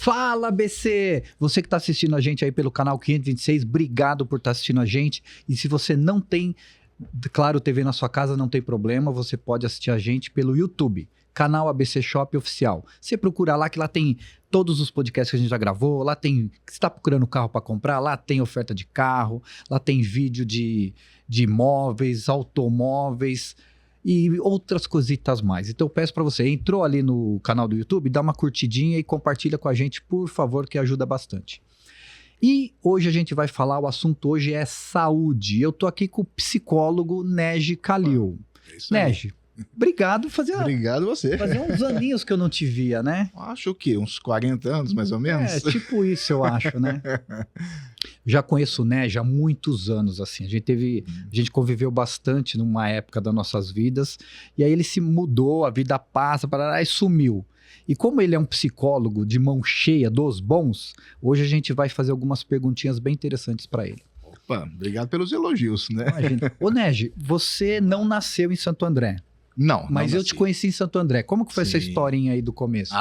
Fala, BC! Você que está assistindo a gente aí pelo canal 526, obrigado por estar assistindo a gente. E se você não tem, claro, TV na sua casa, não tem problema, você pode assistir a gente pelo YouTube, canal ABC Shop Oficial. Você procura lá, que lá tem todos os podcasts que a gente já gravou, lá tem, você está procurando carro para comprar, lá tem oferta de carro, lá tem vídeo de imóveis, automóveis e outras cositas mais. Então eu peço para você, entrou ali no canal do YouTube, dá uma curtidinha e compartilha com a gente, por favor, que ajuda bastante. E hoje a gente vai falar, o assunto hoje é saúde. Eu tô aqui com o psicólogo Neji Calil. É isso aí. Neji, obrigado. Obrigado você. Fazia uns aninhos que eu não te via, né? Acho que uns 40 anos, mais ou menos. É, tipo isso, eu acho, né? Já conheço o Neji há muitos anos, assim. A gente conviveu bastante numa época das nossas vidas. E aí ele se mudou, a vida passa, e sumiu. E como ele é um psicólogo de mão cheia dos bons, hoje a gente vai fazer algumas perguntinhas bem interessantes para ele. Opa, obrigado pelos elogios, né? Imagina. Ô, Neji, você não nasceu em Santo André. Não, Mas eu te conheci em Santo André. Como que foi essa Sim. historinha aí do começo?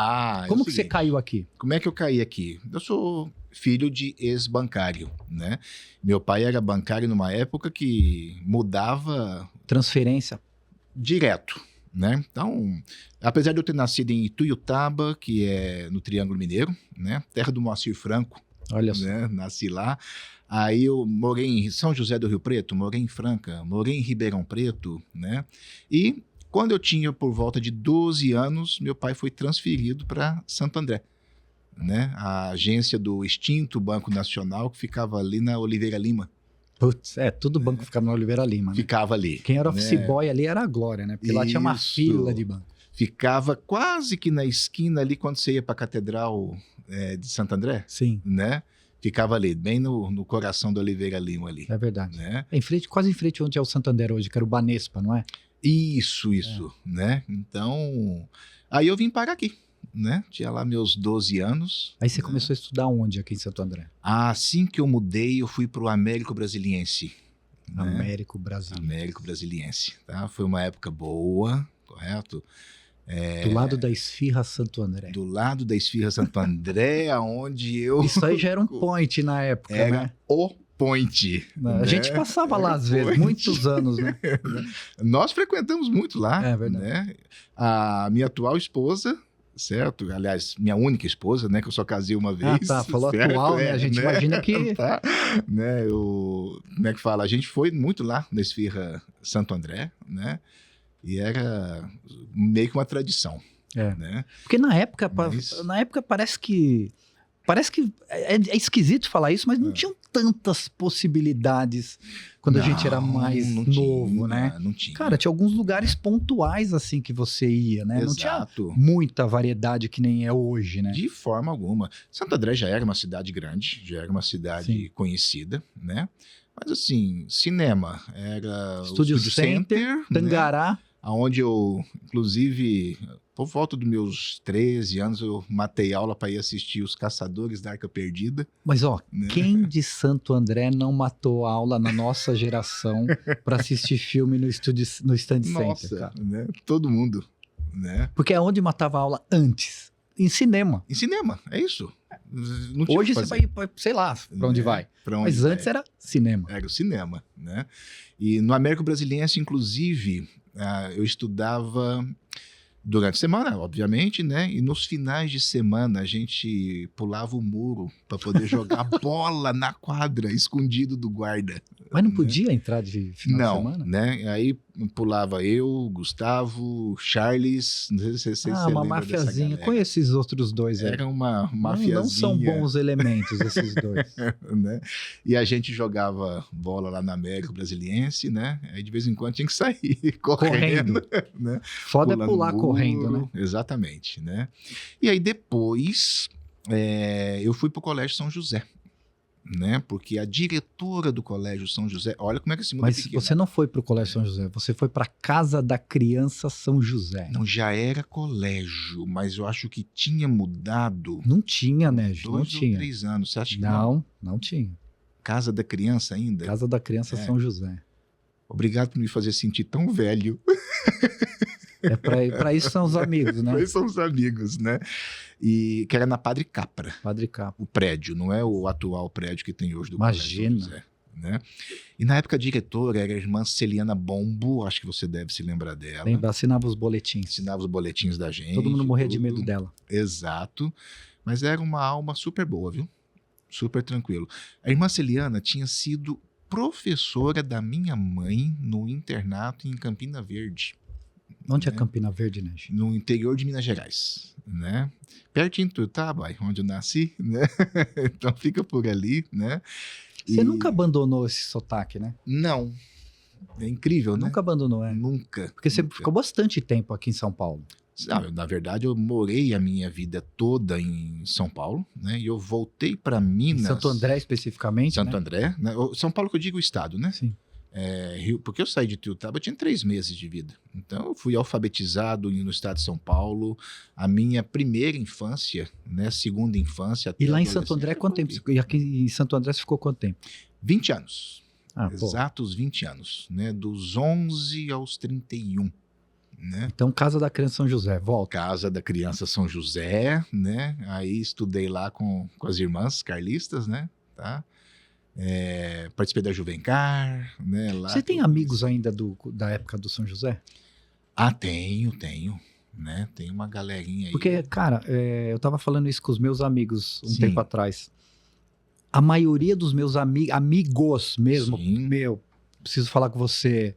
Como que você caiu aqui? Como é que eu caí aqui? Eu sou filho de ex-bancário, né? Meu pai era bancário numa época que mudava Transferência. direto, né? Então, apesar de eu ter nascido em Ituiutaba, que é no Triângulo Mineiro, né? Terra do Moacir Franco, Olha só. né? Nasci lá. Aí eu morei em São José do Rio Preto, morei em Franca, morei em Ribeirão Preto, né? E quando eu tinha por volta de 12 anos, meu pai foi transferido para Santo André, né? A agência do extinto Banco Nacional, que ficava ali na Oliveira Lima. Putz, tudo banco ficava na Oliveira Lima, né? Ficava ali. Quem era né? office boy ali era a Glória, né? Porque lá tinha uma Isso. fila de banco. Ficava quase que na esquina ali, quando você ia para a Catedral de Santo André, Sim, né? Ficava ali, bem no coração da Oliveira Lima ali. é verdade. Né? Quase em frente onde é o Santander hoje, que era o Banespa, não é? Isso, né? Então, aí eu vim parar aqui, né? Tinha lá meus 12 anos. Aí você né? começou a estudar onde aqui em Santo André? Assim que eu mudei, eu fui pro Américo Brasiliense. Né? Américo Brasil. Américo Brasiliense, tá? Foi uma época boa, correto? Do lado da Esfirra Santo André. Do lado da Esfirra Santo André, aonde eu... Isso aí já era um point na época, Era né? o point. A gente passava lá às vezes, muitos anos, né? Nós frequentamos muito lá. É verdade. Né? A minha atual esposa, certo? Aliás, minha única esposa, né? Que eu só casei uma vez. Tá. Falou certo? atual, né? A gente imagina que... Tá, né? Como é que fala? A gente foi muito lá na Esfirra Santo André, né? E era meio que uma tradição. Né? Porque na época parece que é esquisito falar isso, mas não tinham tantas possibilidades quando a gente era mais novo, né? Não tinha. Cara, tinha alguns lugares pontuais assim que você ia, né? Exato. Não tinha muita variedade que nem é hoje, né? De forma alguma. Santo André já era uma cidade grande, já era uma cidade conhecida, né? Mas assim, cinema era Estúdio Center, Tangará. Né? Onde eu, inclusive, por volta dos meus 13 anos, eu matei aula para ir assistir Os Caçadores da Arca Perdida. Mas, ó, né? Quem de Santo André não matou aula na nossa geração para assistir filme no Stand Center, cara? Né? Todo mundo, né? Porque é onde matava aula antes. Em cinema. Em cinema, é isso. Não tinha Hoje o que você fazer. vai, sei lá, pra onde vai. Pra onde Mas antes era cinema. Era o cinema, né? E no Américo Brasiliense, inclusive, eu estudava durante a semana, obviamente, né? E nos finais de semana a gente pulava o muro para poder jogar bola na quadra, escondido do guarda. Mas não podia entrar de final de semana? Né? Aí pulava eu, Gustavo, Charles, não sei se você uma lembra mafiazinha. dessa galera. Conheço esses outros dois aí. Era uma mafiazinha. Não são bons elementos esses dois. Né? E a gente jogava bola lá na América Brasiliense, né? Aí de vez em quando tinha que sair correndo. Né? Foda é pular correndo, né? Exatamente, né? E aí depois eu fui pro Colégio São José. Né? Porque a diretora do Colégio São José, olha como é que esse mundo é Mas pequeno. você não foi pro Colégio São José, você foi pra Casa da Criança São José. Não, já era colégio, mas eu acho que tinha mudado. Não tinha, né? Não 2 tinha. ou 3 anos, você acha que não? Não tinha. Casa da Criança ainda? Casa da Criança São José. Obrigado por me fazer sentir tão velho. Pra isso são os amigos, né? Eles são os amigos, né? E que era na Padre Capra, Padre Capo. o prédio, não é o atual prédio que tem hoje do Imagina. Colégio São José, né? E na época a diretora era a irmã Celiana Bombo, acho que você deve se lembrar dela. Lembra, assinava os boletins. Ensinava os boletins da gente. Todo mundo morria de tudo. medo dela. Exato. Mas era uma alma super boa, viu? Super tranquilo. A irmã Celiana tinha sido professora da minha mãe no internato em Campina Verde, Onde é né? Campina Verde, né? No interior de Minas Gerais, né? Pertinho de Tuiutaba, onde eu nasci, né? Então fica por ali, né? Você E- nunca abandonou esse sotaque, né? Não. É incrível, né? Nunca abandonou, é. Nunca. Porque você nunca. ficou bastante tempo aqui em São Paulo. Não, na verdade, eu morei a minha vida toda em São Paulo, né? E eu voltei para Em Minas. Santo André, especificamente, Santo né? André, né? São Paulo que eu digo o estado, né? Sim. Porque eu saí de Tuiutaba, eu tinha 3 meses de vida. Então, eu fui alfabetizado no estado de São Paulo. A minha primeira infância, né? Segunda infância. Até E lá em adolescência, Santo André, quanto foi tempo? E aqui em Santo André você ficou quanto tempo? 20 anos. Ah, pô. Exatos 20 anos, né? Dos 11 aos 31, né? Então, Casa da Criança São José, volta. Casa da Criança São José, né? Aí estudei lá com as irmãs carlistas, né? Tá? Participei da Juvencar, né? Lá Você tem que eu amigos conheci. ainda da época do São José? Ah, tenho, né? Tem uma galerinha aí. Porque, cara, eu tava falando isso com os meus amigos um Sim. tempo atrás. A maioria dos meus amigos mesmo, Sim. meu, preciso falar com você,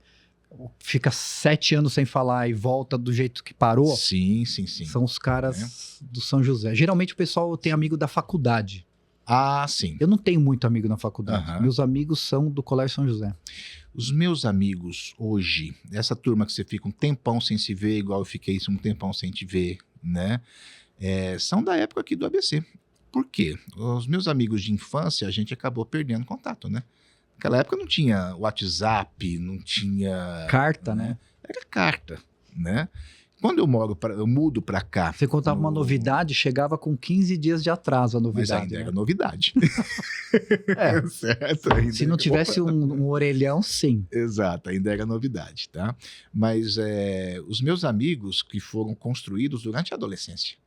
fica 7 anos sem falar e volta do jeito que parou, Sim. são os caras do São José. Geralmente o pessoal tem amigo da faculdade. Ah, sim. Eu não tenho muito amigo na faculdade. Aham. Meus amigos são do Colégio São José. Os meus amigos hoje, essa turma que você fica um tempão sem se ver, igual eu fiquei um tempão sem te ver, né? São da época aqui do ABC. Por quê? Os meus amigos de infância, a gente acabou perdendo contato, né? Naquela época não tinha WhatsApp, não tinha... Carta, né? Era carta, né? Quando eu mudo pra cá... Você contava uma novidade, chegava com 15 dias de atraso a Mas novidade. ainda né? era novidade. É, Certo? Ainda se não era- tivesse um orelhão, sim. Exato, ainda era novidade, tá? Mas os meus amigos que foram construídos durante a adolescência,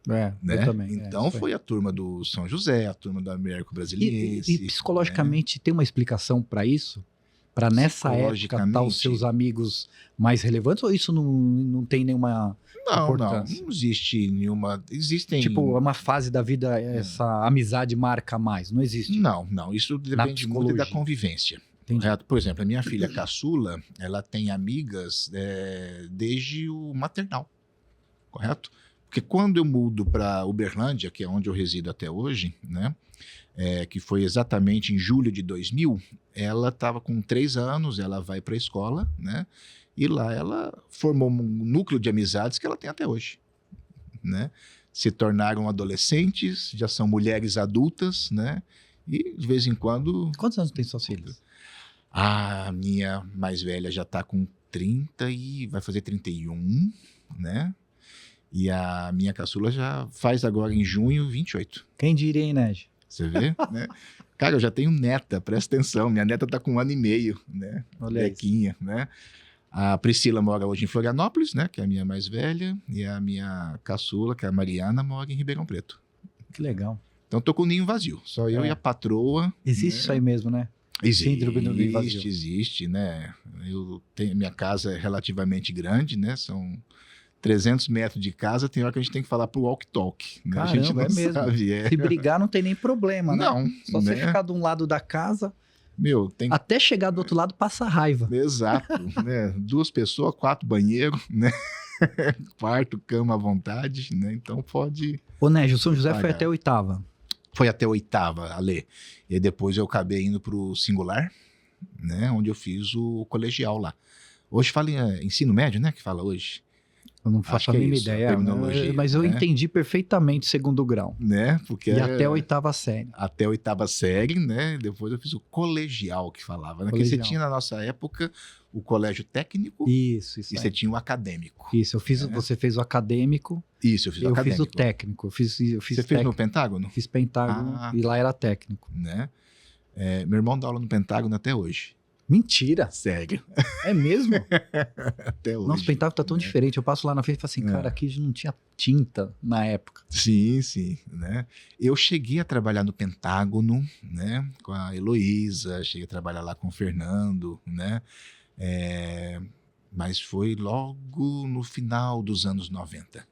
É, né? eu também. Então isso aí. foi a turma do São José, a turma do Américo Brasiliense. E psicologicamente tem uma explicação para isso? Para nessa época estar os Psicologicamente- seus amigos mais relevantes? Ou isso não tem nenhuma... Não, importância. não existe nenhuma... Existem... Tipo, é uma fase da vida, essa amizade marca mais? Não existe. Não, isso depende muito da psicologia. convivência. Entendi. Correto? Por exemplo, a minha filha caçula, ela tem amigas desde o maternal, correto? Porque quando eu mudo para Uberlândia, que é onde eu resido até hoje, né? Que foi exatamente em julho de 2000, ela estava com 3 anos, ela vai para a escola, né? E lá ela formou um núcleo de amizades que ela tem até hoje, né? Se tornaram adolescentes, já são mulheres adultas, né? E de vez em quando Quantos anos tem suas filhas? a minha mais velha já tá com 30 e vai fazer 31, né? E a minha caçula já faz agora em junho 28. Quem diria, hein, Ned? Você vê, né? Cara, eu já tenho neta, presta atenção. Minha neta tá com 1 ano e meio, né? Olha isso. Bequinha, né? A Priscila mora hoje em Florianópolis, né? Que é a minha mais velha. E a minha caçula, que é a Mariana, mora em Ribeirão Preto. Que legal. Então tô com o ninho vazio. Só eu e a patroa. Existe né? isso aí mesmo, né? Síndrome do ninho vazio. Existe, né? Minha casa é relativamente grande, né? São 300 metros de casa, tem hora que a gente tem que falar pro walk-talk. Né? A gente Caramba, não é mesmo. sabe. Se brigar não tem nem problema, né? Não, Só você né? ficar de um lado da casa, Meu, tem até chegar do outro lado passa raiva. Exato, né? 2 pessoas, 4 banheiros, né? Quarto, cama à vontade, né? Então pode... Ô, Négio, o São José foi Pagar. até a 8ª. Foi até a 8ª, Ale. E aí depois eu acabei indo pro singular, né? Onde eu fiz o colegial lá. Hoje fala em ensino médio, né? Que fala hoje. Eu não Acho faço a que é mínima isso, a ideia, terminologia, mas eu né? entendi perfeitamente segundo grau. Né? Porque E até a 8ª série. até a 8ª série, né? Depois eu fiz o colegial que falava, né? Porque você Colegial. tinha na nossa época o colégio técnico Isso e aí. você tinha o acadêmico. Isso, eu fiz, É. você fez o acadêmico, Isso, eu fiz o eu acadêmico. fiz o técnico. Eu fiz Você fez técnico, no Pentágono? fiz Pentágono Ah. e lá era técnico. Né? Meu irmão dá aula no Pentágono até hoje. Mentira. Sério. É mesmo? Até hoje. Nossa, o Pentágono tá tão diferente. Eu passo lá na frente e falo assim, cara, aqui não tinha tinta na época. Sim, sim, né? Eu cheguei a trabalhar no Pentágono, né? Com a Heloísa, cheguei a trabalhar lá com o Fernando, né? Mas foi logo no final dos anos 90,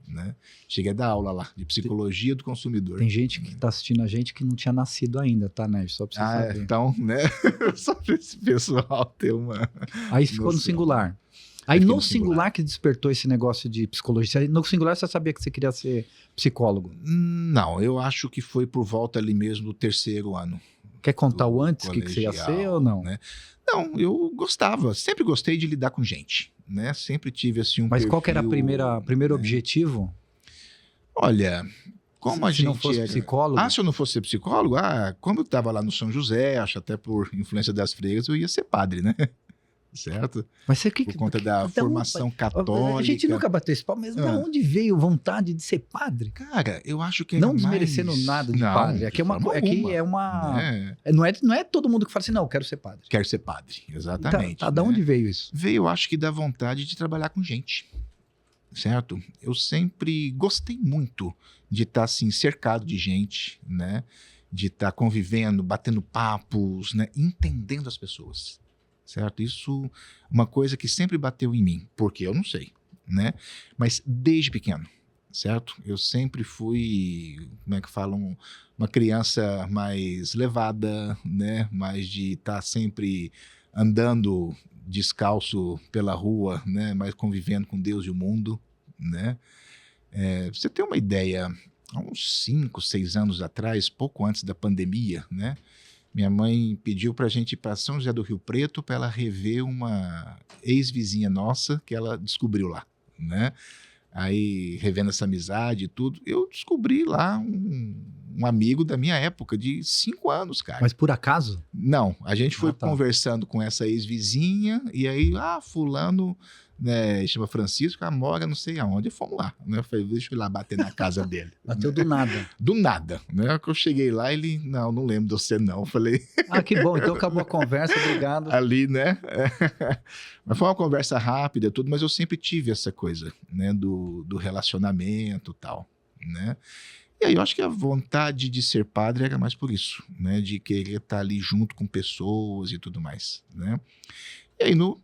né? Cheguei a dar aula lá, de psicologia do consumidor. Tem gente que tá assistindo a gente que não tinha nascido ainda, tá, né? Só pra você saber. Então, né? Só pra esse pessoal ter uma... Aí ficou no noção. singular. Aí Aqui no no singular que despertou esse negócio de psicologia. No singular você sabia que você queria ser psicólogo. Não, eu acho que foi por volta ali mesmo do 3º ano. Quer contar Do o antes, o que você ia ser colegial, ou não? né? Não, eu gostava, sempre gostei de lidar com gente, né? Sempre tive assim um Mas qual que era o perfil, primeiro né? objetivo? Olha, como a Se gente não fosse era... psicólogo? se eu não fosse psicólogo, como eu estava lá no São José, acho até por influência das freiras, eu ia ser padre, né? Certo? Mas você Por conta da formação A católica. gente nunca bateu esse pau, mas de onde veio vontade de ser padre? Cara, eu acho que era Não desmerecendo nada de padre. Aqui é uma. Né? Não é todo mundo que fala assim, não, eu quero ser padre. Quero ser padre, exatamente. Da onde veio isso? Veio, eu acho que da vontade de trabalhar com gente, certo? Eu sempre gostei muito de estar assim cercado de gente, né? De estar convivendo, batendo papos, né? Entendendo as pessoas, certo? Isso é uma coisa que sempre bateu em mim, porque eu não sei, né? Mas desde pequeno, certo? Eu sempre fui, como é que falam, uma criança mais levada, né? Mais de estar sempre andando descalço pela rua, né? Mas convivendo com Deus e o mundo, né? Pra você ter uma ideia, há uns 5, 6 anos atrás, pouco antes da pandemia, né? Minha mãe pediu para a gente ir para São José do Rio Preto para ela rever uma ex-vizinha nossa que ela descobriu lá, né? Aí, revendo essa amizade e tudo, eu descobri lá um amigo da minha época, de 5 anos, cara. Mas por acaso? Não, a gente foi tá. conversando com essa ex-vizinha, e aí, fulano, né, chama Francisco, mora não sei aonde, e fomos lá, né? Eu falei, deixa eu ir lá bater na casa dele. Bateu do nada. Do nada, né? Que eu cheguei lá, ele, não lembro de você não, eu falei... Que bom, então acabou a conversa, obrigado. Ali, né? Mas foi uma conversa rápida, tudo, mas eu sempre tive essa coisa, né? Do relacionamento e tal, né? E aí eu acho que a vontade de ser padre era mais por isso, né? De querer estar ali junto com pessoas e tudo mais, né? E aí no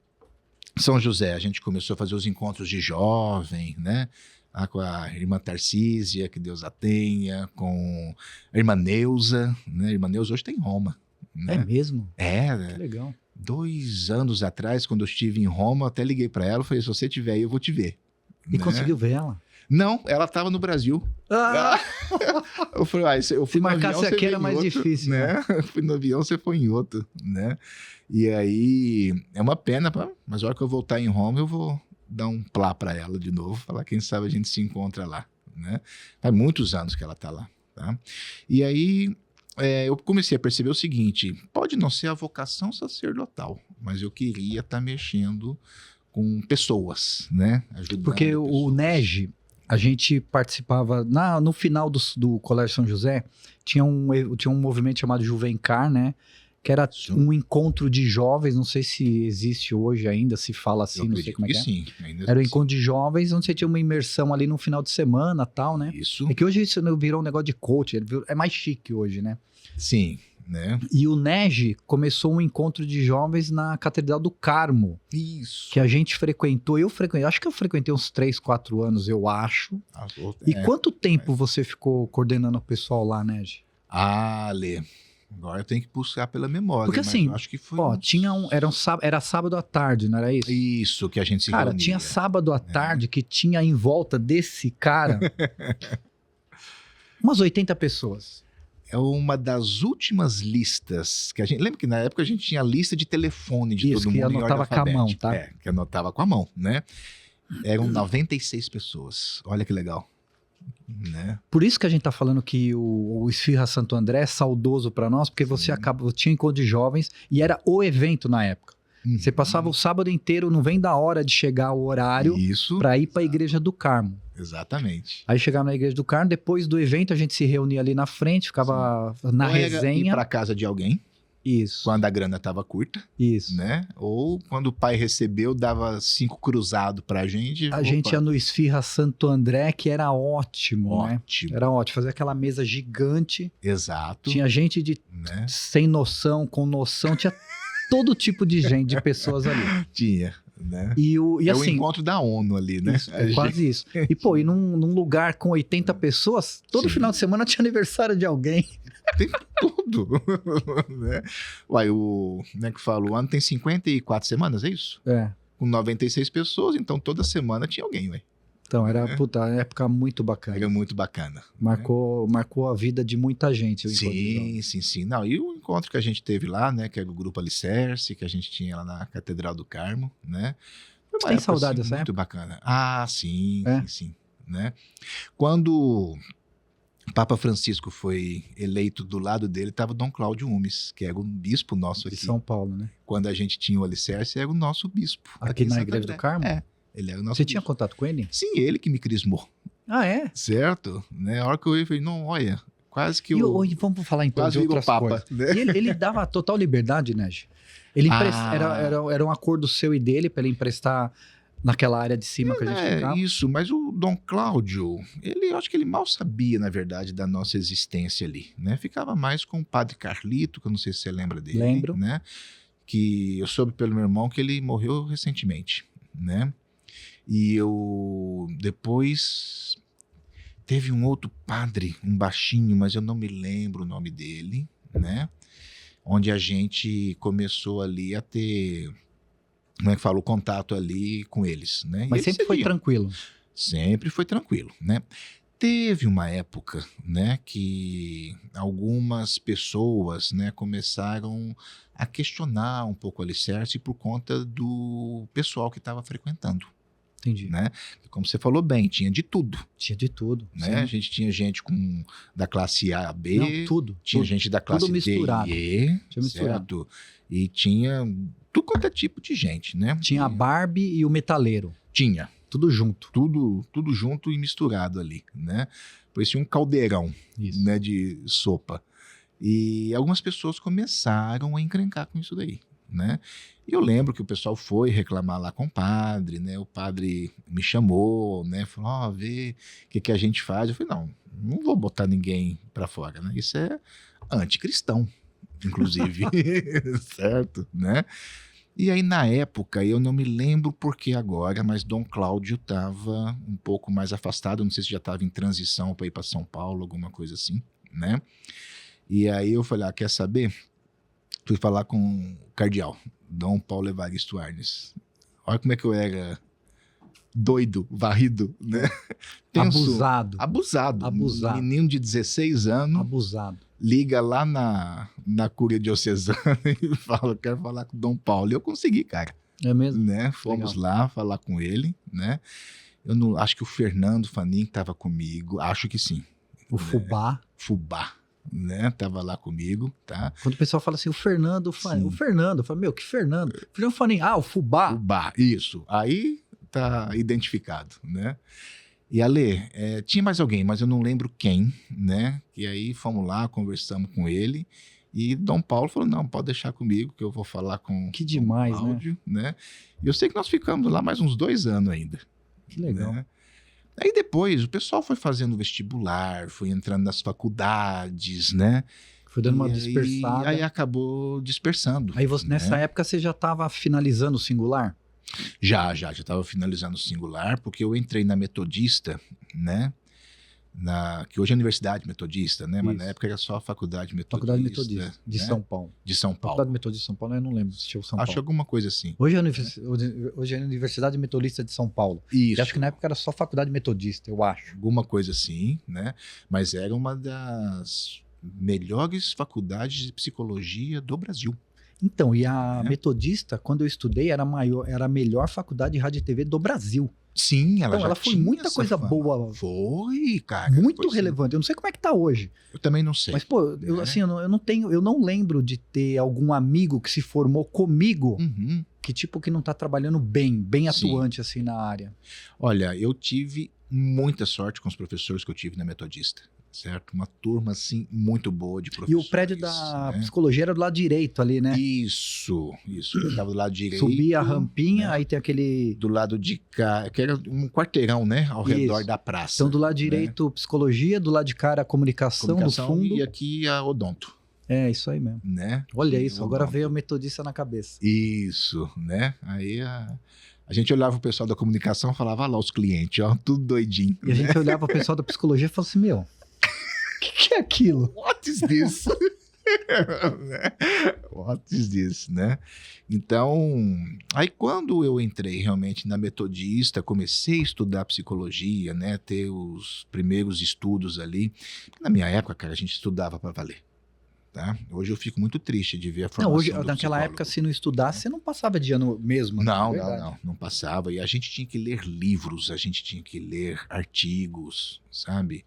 São José a gente começou a fazer os encontros de jovem, né? Lá com a irmã Tarcísia, que Deus a tenha, com a irmã Neuza, né? A irmã Neuza hoje está em Roma. Né? É mesmo? Que legal. 2 anos atrás, quando eu estive em Roma, eu até liguei para ela e falei, se você estiver aí, eu vou te ver. E conseguiu ver ela? Não, ela estava no Brasil. Eu falei, eu fui se marcasse no avião, aqui era mais difícil. Né? Eu fui no avião, você foi em outro, né? E aí, é uma pena, mas a hora que eu voltar em Roma, eu vou dar um plá para ela de novo, falar, quem sabe a gente se encontra lá, né? Faz muitos anos que ela está lá, tá? E aí... eu comecei a perceber o seguinte, pode não ser a vocação sacerdotal, mas eu queria estar mexendo com pessoas, né? Ajudando porque pessoas. O NEG, a gente participava, no final do Colégio São José, tinha um movimento chamado Juvencar, né? Que era um encontro de jovens, não sei se existe hoje ainda, se fala assim, não sei como é que é. Sim, ainda era um encontro de jovens, onde você tinha uma imersão ali no final de semana e tal, né? Isso. É que hoje isso virou um negócio de coach, é mais chique hoje, né? Sim, né? E o NEG começou um encontro de jovens na Catedral do Carmo. Isso. Que a gente frequentou, acho que eu frequentei uns 3, 4 anos, eu acho. E quanto tempo você ficou coordenando o pessoal lá, NEG? Lê. Agora eu tenho que buscar pela memória. Porque assim, acho que foi era sábado à tarde, não era isso? Isso, que a gente se Cara, reunia. tinha sábado à tarde que tinha em volta desse cara umas 80 pessoas. É uma das últimas listas que a gente... Lembra que na época a gente tinha a lista de telefone de todo mundo em ordem anotava com a mão, tá? Que anotava com a mão, né? Eram 96 pessoas. Olha que legal. Né? Por isso que a gente tá falando que o Esfirra Santo André é saudoso para nós, porque você tinha encontro de jovens e era o evento na época. Você passava o sábado inteiro, não vem da hora de chegar o horário para ir para a Igreja do Carmo. Exatamente. Aí chegava na Igreja do Carmo, depois do evento a gente se reunia ali na frente, ficava na resenha. Ir para casa de alguém, Isso. quando a grana estava curta, Isso. né? Ou quando o pai recebeu, dava 5 cruzado pra gente. A gente ia no Esfirra Santo André, que era ótimo, né? Ótimo. Era ótimo. Fazia aquela mesa gigante. Exato. Tinha gente de Né? sem noção, com noção. Tinha todo tipo de gente, de pessoas ali. Tinha, né? E É o assim, encontro da ONU ali, né? isso, é quase isso. E, pô, e num lugar com 80 pessoas, todo Sim. final de semana tinha aniversário de alguém. Tudo. Né? Uai, como é que fala? O ano tem 54 semanas, é isso? É. Com 96 pessoas, então toda semana tinha alguém, ué. Então, era, puta, uma época muito bacana. Era muito bacana. Marcou a vida de muita gente. o encontro de jovens. Sim. Não, e o encontro que a gente teve lá, né? Que era o Grupo Alicerce, que a gente tinha lá na Catedral do Carmo, né? Foi Você tem saudade dessa muito bacana. Ah, sim, É? sim, né? Quando o Papa Francisco foi eleito, do lado dele estava Dom Cláudio Umes, que era um bispo nosso De aqui. São Paulo, né? Quando a gente tinha o Alicerce, era o nosso bispo. Aqui em na Santo Igreja André. do Carmo? É, ele era o nosso Você tinha bispo. contato com ele? Sim, ele que me crismou, Ah, é? certo? Né? A hora que eu vi, eu falei, não, olha, quase que E eu... hoje vamos falar então Quase de virou outras Papa. coisas. Né? E ele dava total liberdade, né? Gi? Ele Ah. era um acordo seu e dele para ele emprestar naquela área de cima que a gente ficava. Isso, mas o Dom Cláudio, eu acho que ele mal sabia, na verdade, da nossa existência ali, né? Ficava mais com o Padre Carlito, que eu não sei se você lembra dele. Lembro. Né? Que eu soube pelo meu irmão que ele morreu recentemente, né? E eu depois teve um outro padre, um baixinho, mas eu não me lembro o nome dele, né? Onde a gente começou ali a ter, como é que fala, o contato ali com eles, né? E Mas eles sempre foi seguiam. tranquilo. Sempre foi tranquilo, né? Teve uma época, né, que algumas pessoas, né, começaram a questionar um pouco o Alicerce por conta do pessoal que estava frequentando, Entendi. né? Como você falou bem, tinha de tudo, Tinha de tudo. né? A gente tinha gente da classe A, B, Não, tudo. tinha tudo. gente da classe D misturado. e E, Tinha misturado. certo? E tinha tudo quanto é tipo de gente, né? Tinha a Barbie e o metaleiro. Tinha. Tudo junto. Tudo junto e misturado ali, né? Parecia um caldeirão, Isso. né, de sopa. E algumas pessoas começaram a encrencar com isso daí, né? E eu lembro que o pessoal foi reclamar lá com o padre, né? O padre me chamou, né? Falou, ó, vê o que a gente faz. Eu falei, não vou botar ninguém pra fora, né? Isso é anticristão, inclusive, certo, né? E aí, na época, eu não me lembro por que agora, mas Dom Cláudio estava um pouco mais afastado, não sei se já estava em transição para ir para São Paulo, alguma coisa assim, né? E aí eu falei, quer saber? Fui falar com o cardeal, Dom Paulo Evaristo Arnes. Olha como é que eu era doido, varrido, né? Abusado. Abusado. Abusado. Um menino de 16 anos Abusado. liga lá na Cúria Diocesana e fala, quero falar com o Dom Paulo. E eu consegui, cara. É mesmo? Né? Fomos lá falar com ele, né? Eu não acho que o Fernando Fanin estava comigo, acho que sim. O Fubá. Fubá, né? Tava lá comigo, tá? Quando o pessoal fala assim, o Fernando, Sim. o Fernando, eu falo, meu, que Fernando? Fernando Fanin, o Fubá. Fubá, isso. Aí tá identificado, né? E Ale, tinha mais alguém, mas eu não lembro quem, né? E aí fomos lá, conversamos com ele. E Dom Paulo falou, não, pode deixar comigo, que eu vou falar com Que demais, Dom Cláudio, né? E eu sei que nós ficamos lá mais uns 2 anos ainda. Que legal. Né? Aí depois o pessoal foi fazendo vestibular, foi entrando nas faculdades, né? Foi dando uma E dispersada. Aí acabou dispersando. Aí você, né? nessa época você já estava finalizando o singular? Já estava finalizando o singular, porque eu entrei na Metodista, né? Que hoje é Universidade Metodista, né? Mas Isso. na época era só a Faculdade Metodista. Faculdade Metodista, de né? São Paulo. De São Paulo. Faculdade Metodista de São Paulo, eu não lembro se tinha o São Acho Paulo. alguma coisa assim. Hoje é a Universidade Metodista de São Paulo. Isso. Eu acho que na época era só Faculdade Metodista, eu acho. Alguma coisa assim, né? Mas era uma das melhores faculdades de psicologia do Brasil. Então, e a É. Metodista, quando eu estudei, era a melhor faculdade de rádio e TV do Brasil. Sim, ela Então, já ela foi tinha muita essa coisa fama. boa, Foi, cara. muito foi sim. relevante. Eu não sei como é que tá hoje. Eu também não sei. Mas, pô, eu, Né? assim, eu não lembro de ter algum amigo que se formou comigo Uhum. que não tá trabalhando bem Sim. atuante, assim, na área. Olha, eu tive muita sorte com os professores que eu tive na Metodista. certo? Uma turma, assim, muito boa de E professores. o prédio da né? psicologia era do lado direito ali, né? Isso. Eu estava do lado direito. Subia a rampinha, né? aí tem aquele... Do lado de cá, que era um quarteirão, né? Ao redor Isso. da praça. Então, do lado né? direito, psicologia, do lado de cá era comunicação no fundo. E aqui a odonto, É, isso aí mesmo. né? Olha E isso, agora odonto. veio o metodista na cabeça. Isso, né? Aí a gente olhava o pessoal da comunicação e falava, lá os clientes, ó, tudo doidinho. E a gente olhava o pessoal da psicologia e falava assim, meu, o que é aquilo? What is this? Né? What is this, né? Então, aí quando eu entrei realmente na metodista, comecei a estudar psicologia, né? Ter os primeiros estudos ali. Na minha época, cara, a gente estudava para valer. Tá? Hoje eu fico muito triste de ver a formação Não, hoje, do naquela psicólogo. época, se não estudasse, você não passava de ano mesmo. Não passava. E a gente tinha que ler livros, a gente tinha que ler artigos, sabe?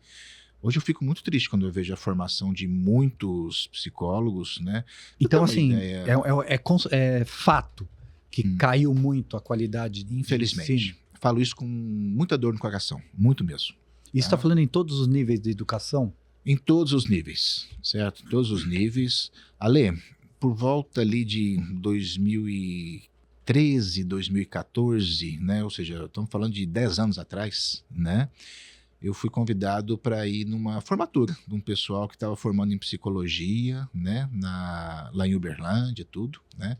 Hoje eu fico muito triste quando eu vejo a formação de muitos psicólogos, né? Então, Pra ter uma assim, ideia, é fato que caiu muito a qualidade de infelizmente. ensino. Falo isso com muita dor no coração, muito mesmo. E você está falando em todos os níveis de educação? Em todos os níveis, certo? Em todos os níveis. Ale, por volta ali de 2013, 2014, né? Ou seja, estamos falando de 10 anos atrás, né? Eu fui convidado para ir numa formatura de um pessoal que estava formando em psicologia, né? Lá em Uberlândia, tudo, né?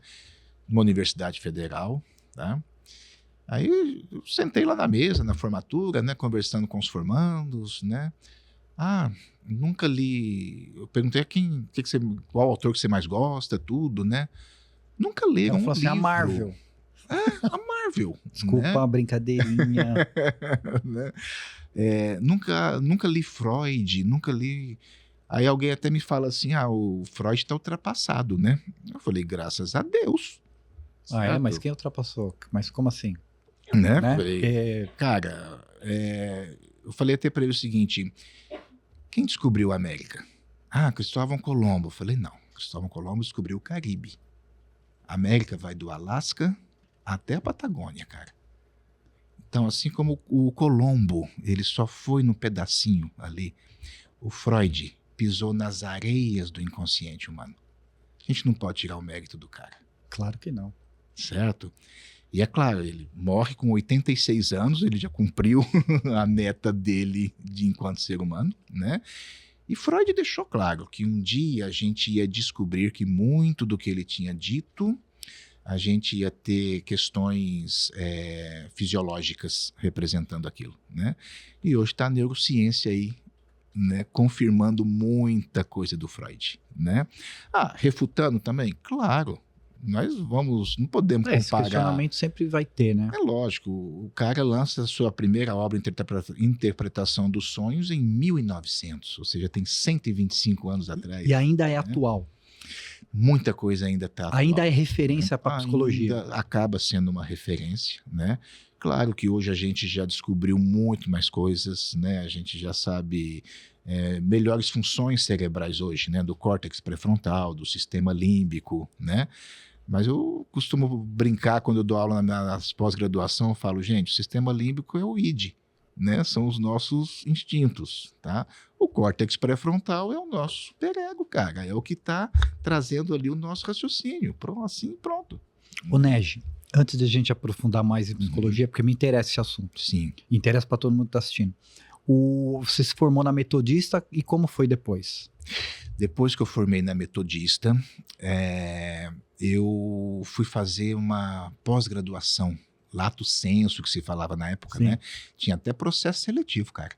Uma universidade federal, tá? Aí eu sentei lá na mesa, na formatura, né? Conversando com os formandos, né? Nunca li. Eu perguntei qual autor que você mais gosta, tudo, né? Nunca leram um livro. Assim, a Marvel. A Marvel. Desculpa né? a brincadeirinha. né? Nunca li Freud, nunca li. Aí alguém até me fala assim: o Freud está ultrapassado, né? Eu falei, graças a Deus. Mas quem ultrapassou? Mas como assim? Né? Né? Falei, cara, eu falei até para ele o seguinte: quem descobriu a América? Cristóvão Colombo. Eu falei, não, Cristóvão Colombo descobriu o Caribe. A América vai do Alasca até a Patagônia, cara. Então, assim como o Colombo, ele só foi no pedacinho ali, o Freud pisou nas areias do inconsciente humano. A gente não pode tirar o mérito do cara. Claro que não. Certo? E é claro, ele morre com 86 anos, ele já cumpriu a meta dele enquanto ser humano, né? E Freud deixou claro que um dia a gente ia descobrir que muito do que ele tinha dito, a gente ia ter questões fisiológicas representando aquilo, né? E hoje está a neurociência aí, né, confirmando muita coisa do Freud, né? Refutando também? Claro. Nós não podemos Esse comparar. questionamento sempre vai ter, né? É lógico, o cara lança a sua primeira obra, Interpretação dos Sonhos, em 1900, ou seja, tem 125 anos atrás. E ainda é atual. Muita coisa ainda está atual. Ainda é referência para a psicologia. Ainda acaba sendo uma referência, né? Claro que hoje a gente já descobriu muito mais coisas, né? A gente já sabe melhores funções cerebrais hoje, né? Do córtex pré-frontal, do sistema límbico, né? Mas eu costumo brincar quando eu dou aula nas pós-graduação, eu falo, gente, o sistema límbico é o id, né? São os nossos instintos, tá? O córtex pré-frontal é o nosso superego, cara. É o que está trazendo ali o nosso raciocínio. Pronto. Ô, Negi, antes de a gente aprofundar mais em psicologia, porque me interessa esse assunto. Sim. Interessa para todo mundo que está assistindo. Você se formou na Metodista e como foi depois? Depois que eu formei na Metodista, eu fui fazer uma pós-graduação, lato sensu, que se falava na época, né? Tinha até processo seletivo, cara.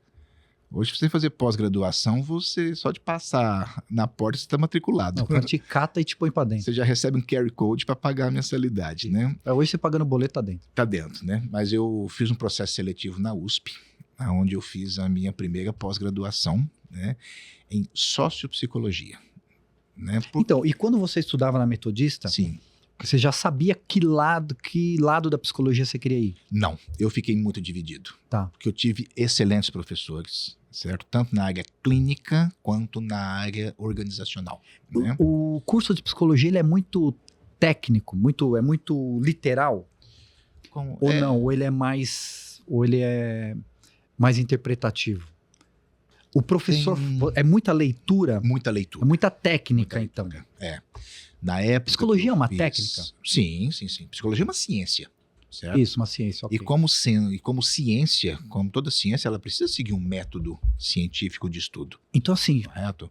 Hoje, pra você fazer pós-graduação, você só de passar na porta, você está matriculado. O cara te cata e te põe para dentro. Você já recebe um QR Code para pagar a mensalidade, né? Hoje você pagando boleto tá dentro. Tá dentro, né? Mas eu fiz um processo seletivo na USP, onde eu fiz a minha primeira pós-graduação, né? Em sociopsicologia. Né? Então, e quando você estudava na Metodista, sim, você já sabia que lado da psicologia você queria ir? Não, eu fiquei muito dividido. Tá. Porque eu tive excelentes professores, certo? Tanto na área clínica quanto na área organizacional. Né? O curso de psicologia ele é muito técnico, é muito literal? Não? Ou ele é mais interpretativo? O professor é muita leitura, Muita é leitura. muita técnica, Muita então. leitura. É. Na época. Psicologia que eu é uma fiz- técnica? Sim. Psicologia é uma ciência. Certo? Isso, uma ciência, ok. E como ciência, como toda ciência, ela precisa seguir um método científico de estudo. Então, assim, Correto?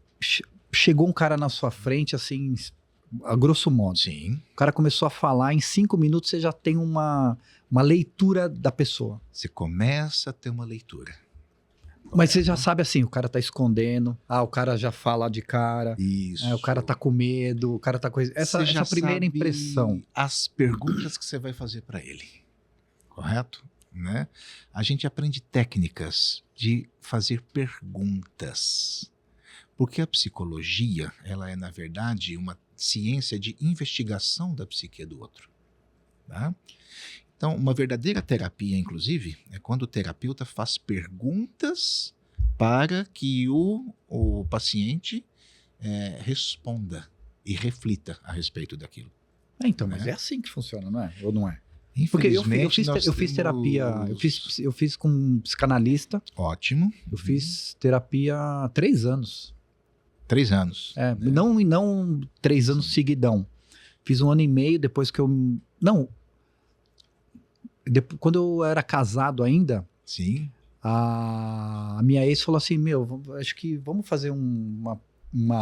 chegou um cara na sua frente, assim, a grosso modo. Sim. O cara começou a falar, em 5 minutos você já tem uma leitura da pessoa. Você começa a ter uma leitura. Mas você já sabe assim, o cara tá escondendo, o cara já fala de cara, Isso. o cara tá com medo, o cara tá com... Essa Você já primeira sabe impressão. as perguntas que você vai fazer para ele. Correto? Né? A gente aprende técnicas de fazer perguntas. Porque a psicologia, ela é, na verdade, uma ciência de investigação da psique do outro. Tá? Então, uma verdadeira terapia, inclusive, é quando o terapeuta faz perguntas para que o paciente responda e reflita a respeito daquilo. Então, mas é assim que funciona, não é? Ou não é? Porque Infelizmente, eu fiz terapia, eu fiz com um psicanalista, Ótimo. eu fiz terapia há 3 anos. 3 anos. É, né? não 3 anos seguidão. Fiz 1 ano e meio depois que eu... Não. Quando eu era casado ainda, Sim. a minha ex falou assim, acho que vamos fazer uma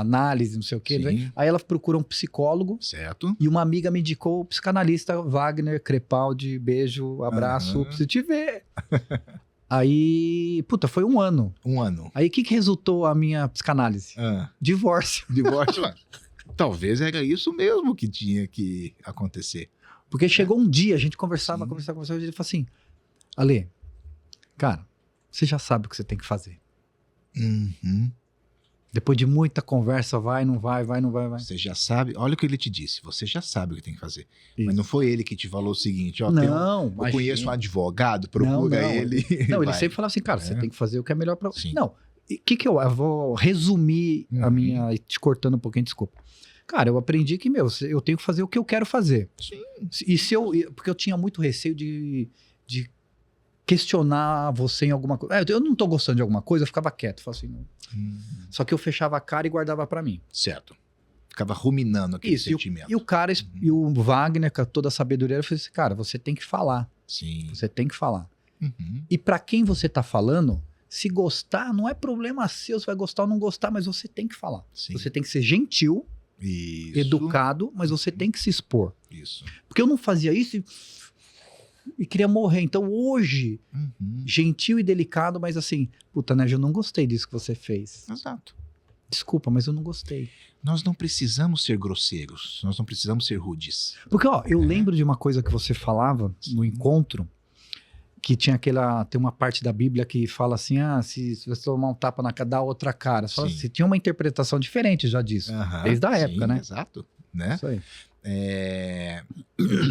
análise, não sei o quê. Sim. Né? Aí ela procurou um psicólogo Certo. e uma amiga me indicou o psicanalista Wagner Crepaldi, beijo, abraço, preciso te ver. Aí, foi 1 ano. 1 ano. Aí o que resultou a minha psicanálise? Divórcio. Divórcio. Talvez era isso mesmo que tinha que acontecer. Porque chegou um dia, a gente conversava, Sim. e ele falou assim, Ale, cara, você já sabe o que você tem que fazer. Uhum. Depois de muita conversa, vai, não vai. Você já sabe, olha o que ele te disse, você já sabe o que tem que fazer. Isso. Mas não foi ele que te falou o seguinte, ó, Não, eu conheço um advogado, procura Não, ele. Não, ele Vai. sempre falava assim, cara, você tem que fazer o que é melhor pra... Sim. Não, o que eu vou resumir a minha, te cortando um pouquinho, desculpa. Cara, eu aprendi que, eu tenho que fazer o que eu quero fazer. Sim. E porque eu tinha muito receio de questionar você em alguma coisa. Eu não tô gostando de alguma coisa, eu ficava quieto. Falava assim, não. Só que eu fechava a cara e guardava pra mim. Certo. Ficava ruminando aquele Isso, sentimento. e o cara, e o Wagner, com toda a sabedoria, ele falou assim, cara, você tem que falar. Sim. Você tem que falar. Uhum. E pra quem você tá falando, se gostar, não é problema seu, você vai gostar ou não gostar, mas você tem que falar. Sim. Você tem que ser gentil, Isso. educado, mas você tem que se expor. Isso. Porque eu não fazia isso e queria morrer. Então hoje, Uhum. gentil e delicado, mas assim, Nerd, eu não gostei disso que você fez. Exato. Desculpa, mas eu não gostei. Nós não precisamos ser grosseiros, nós não precisamos ser rudes. Porque, eu lembro de uma coisa que você falava no encontro, que tinha tem uma parte da Bíblia que fala assim, se você tomar um tapa na cara, dá outra cara. Você fala assim, tinha uma interpretação diferente já disso, desde a época, né? Exato. Né? Isso aí.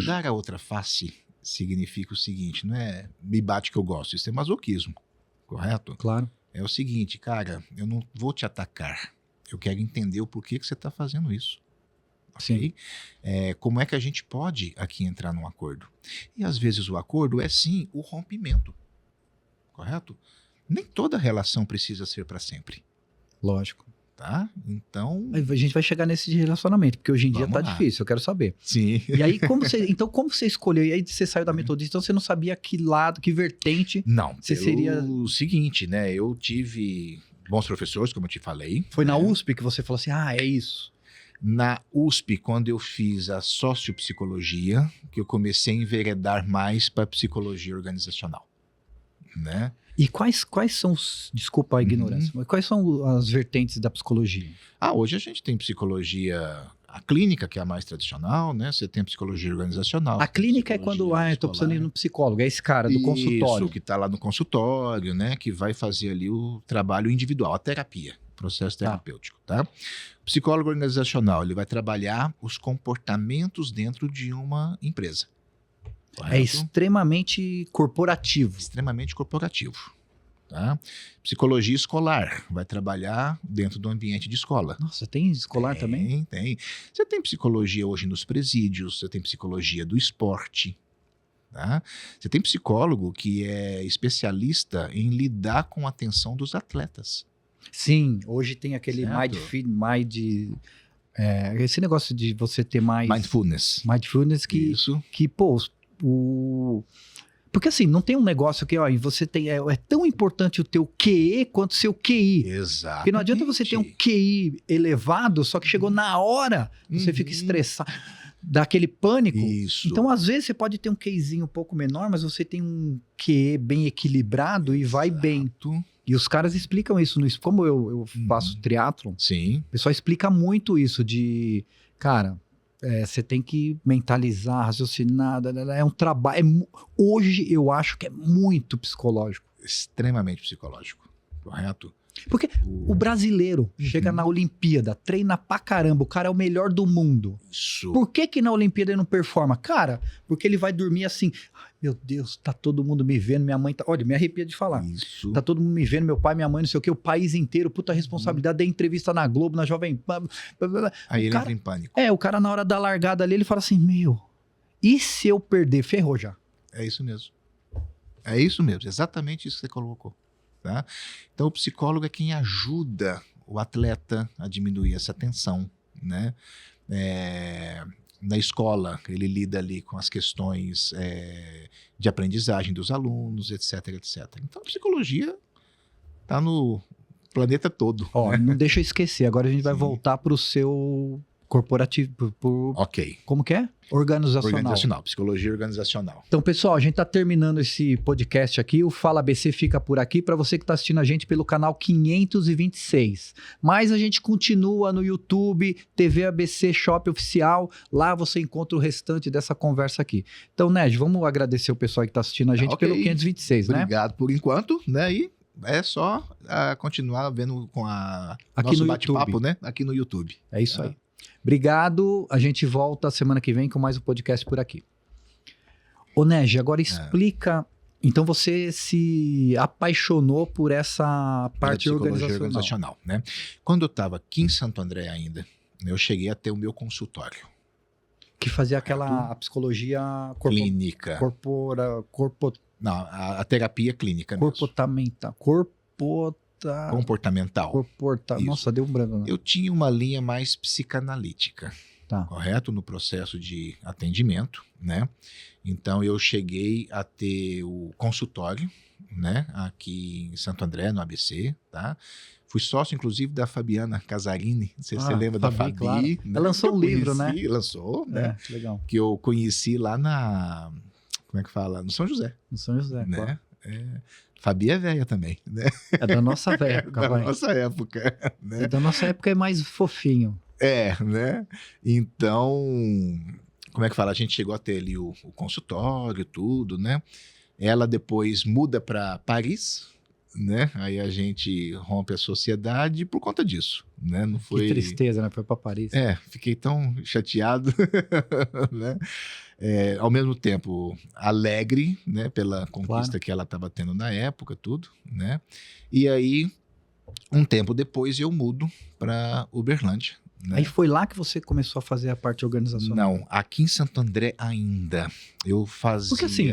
Dar a outra face significa o seguinte, não é me bate que eu gosto, isso é masoquismo, correto? Claro. É o seguinte, cara, eu não vou te atacar, eu quero entender o porquê que você está fazendo isso. Sim. Como é que a gente pode aqui entrar num acordo? E às vezes o acordo é sim o rompimento, correto? Nem toda relação precisa ser para sempre, Lógico. tá? Então... A gente vai chegar nesse de relacionamento, porque hoje em dia Vamos tá lá. difícil, eu quero saber. Sim. E aí, como você escolheu? E aí você saiu da metodista, então você não sabia que lado, que vertente Não, você seria... o seguinte, né? Eu tive bons professores, como eu te falei. Foi na né? USP que você falou assim, é isso. Na USP, quando eu fiz a sociopsicologia, que eu comecei a enveredar mais para psicologia organizacional, né? E quais são os... Desculpa a ignorância, mas quais são as vertentes da psicologia? Hoje a gente tem psicologia... A clínica, que é a mais tradicional, né? Você tem a psicologia organizacional. A clínica é quando, eu tô precisando ir no psicólogo, é esse cara do consultório. Isso, que está lá no consultório, né? Que vai fazer ali o trabalho individual, a terapia, processo terapêutico, tá? O psicólogo organizacional, ele vai trabalhar os comportamentos dentro de uma empresa. Correto? É extremamente corporativo. Extremamente corporativo. Tá? Psicologia escolar, vai trabalhar dentro do ambiente de escola. Nossa, tem escolar também? Tem. Você tem psicologia hoje nos presídios, você tem psicologia do esporte. Tá? Você tem psicólogo que é especialista em lidar com a atenção dos atletas. Sim, hoje tem aquele Certo. esse negócio de você ter mais mindfulness Isso. que pô, porque assim, não tem um negócio que, ó, e você tem, é tão importante o teu QE quanto o seu QI. Exato. Porque não adianta você ter um QI elevado, só que chegou na hora, você fica estressado, dá aquele pânico. Isso. Então, às vezes, você pode ter um QIzinho um pouco menor, mas você tem um QE bem equilibrado e vai bem. E os caras explicam isso. Como eu faço triatlon, Sim. o pessoal explica muito isso de, cara, você tem que mentalizar, raciocinar, é um trabalho. Hoje eu acho que é muito psicológico. Extremamente psicológico, correto? Porque o brasileiro chega na Olimpíada, treina pra caramba, o cara é o melhor do mundo. Isso. Por que na Olimpíada ele não performa? Cara, porque ele vai dormir assim, ai, meu Deus, tá todo mundo me vendo, minha mãe tá... Olha, me arrepia de falar. Isso. Tá todo mundo me vendo, meu pai, minha mãe, não sei o quê, o país inteiro, puta responsabilidade, dei entrevista na Globo, na Jovem Pan. Aí ele cara, entra em pânico. o cara na hora da largada ali, ele fala assim, meu, e se eu perder? Ferrou já. É isso mesmo. É isso mesmo, exatamente isso que você colocou. Tá? Então, o psicólogo é quem ajuda o atleta a diminuir essa tensão, né? Na escola, ele lida ali com as questões de aprendizagem dos alunos, etc, etc. Então, a psicologia está no planeta todo. Ó, né? não deixa eu esquecer, agora a gente vai Sim. voltar pro seu corporativo, Ok. como que é? Organizacional. Psicologia organizacional. Então, pessoal, a gente tá terminando esse podcast aqui. O Fala ABC fica por aqui para você que tá assistindo a gente pelo canal 526. Mas a gente continua no YouTube, TV ABC Shop Oficial. Lá você encontra o restante dessa conversa aqui. Então, Ned, vamos agradecer o pessoal que tá assistindo a gente Ok. pelo 526, né? Obrigado por enquanto, né? E é só continuar vendo com Aqui nosso no bate-papo, YouTube. né? Aqui no YouTube. É isso aí. Obrigado. A gente volta semana que vem com mais um podcast por aqui. Ô, Nege, agora explica. Então você se apaixonou por essa parte Psicologia organizacional. né? Quando eu estava aqui em Santo André ainda, eu cheguei a ter o meu consultório. Que fazia aquela psicologia Clínica. Não, a terapia clínica mesmo. Comportamental. Isso. Nossa, deu um branco. Né? Eu tinha uma linha mais psicanalítica, Tá. correto? No processo de atendimento, né? Então eu cheguei a ter o consultório, né? Aqui em Santo André, no ABC, tá? Fui sócio, inclusive, da Fabiana Casarini. Não sei se você lembra da Fabi. Claro. Né? Ela lançou um livro, né? Lançou, né? Que legal. Que eu conheci lá na... Como é que fala? No São José. No São José, né? claro. Fabi é velha também, né? É da nossa época, Da vai. nossa época, né? É da nossa época, é mais fofinho. Né? Então, como é que fala? A gente chegou a ter ali o consultório, tudo, né? Ela depois muda para Paris, né? Aí a gente rompe a sociedade por conta disso, né? Não foi... Que tristeza, né? Foi para Paris. Fiquei tão chateado, né? Ao mesmo tempo alegre, né? Pela conquista que ela estava tendo na época, tudo, né? E aí, um tempo depois, eu mudo para Uberlândia. Né? Aí foi lá que você começou a fazer a parte organizacional? Não, aqui em Santo André ainda. Eu fazia... Porque assim,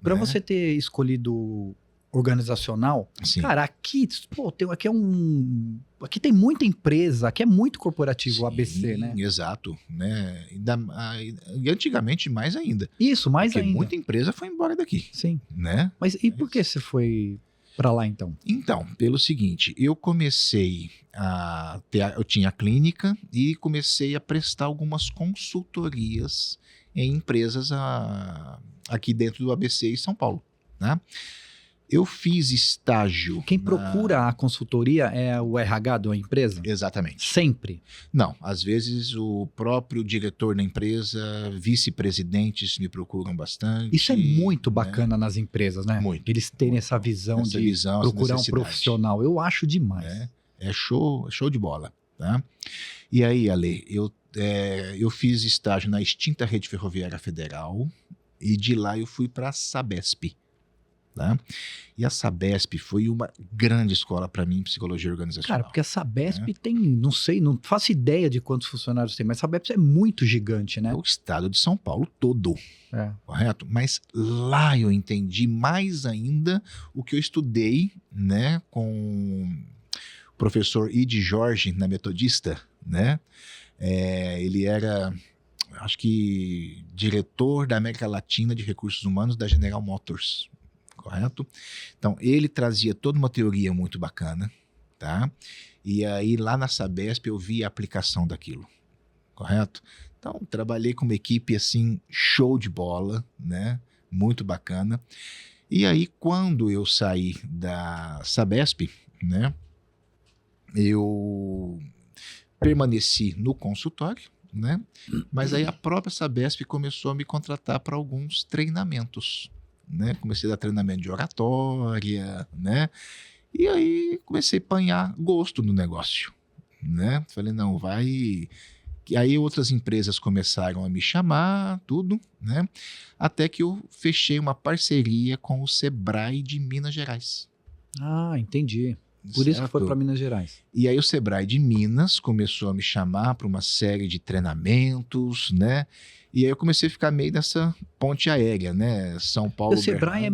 para né? você ter escolhido organizacional, Sim. cara, aqui, pô, aqui tem muita empresa, aqui é muito corporativo o ABC, né? Exato, né? E antigamente mais ainda. Isso, mais porque ainda. muita empresa foi embora daqui. Sim. Né? Mas e por que você foi para lá então? Então, pelo seguinte, eu comecei eu tinha a clínica e comecei a prestar algumas consultorias em empresas aqui dentro do ABC e São Paulo, né? Eu fiz estágio... Quem procura a consultoria é o RH da empresa? Exatamente. Sempre? Não, às vezes o próprio diretor da empresa, vice-presidentes me procuram bastante. Isso é muito bacana nas empresas, né? Muito. Eles terem essa visão de procurar um profissional. Eu acho demais. É show de bola, tá? E aí, Ale, eu fiz estágio na extinta Rede Ferroviária Federal e de lá eu fui para a Sabesp. Tá? E a Sabesp foi uma grande escola para mim em psicologia organizacional. Cara, porque a Sabesp tem, não sei, não faço ideia de quantos funcionários tem, mas a Sabesp é muito gigante, né? É o estado de São Paulo todo, correto? Mas lá eu entendi mais ainda o que eu estudei, né, com professor Ide Jorge, na Metodista, né? Ele era, acho que, diretor da América Latina de Recursos Humanos da General Motors, correto? Então, ele trazia toda uma teoria muito bacana, tá? E aí, lá na Sabesp, eu vi a aplicação daquilo, correto? Então, trabalhei com uma equipe, assim, show de bola, né? Muito bacana. E aí, quando eu saí da Sabesp, né? Eu permaneci no consultório, né? Mas aí a própria Sabesp começou a me contratar para alguns treinamentos, né? Comecei a dar treinamento de oratória, né? E aí comecei a apanhar gosto no negócio, né? Falei, não, vai... E aí outras empresas começaram a me chamar, tudo, né? Até que eu fechei uma parceria com o Sebrae de Minas Gerais. Ah, entendi. Por isso que foi para Minas Gerais. E aí o Sebrae de Minas começou a me chamar para uma série de treinamentos, né? E aí eu comecei a ficar meio nessa ponte aérea, né? São Paulo, O Sebrae é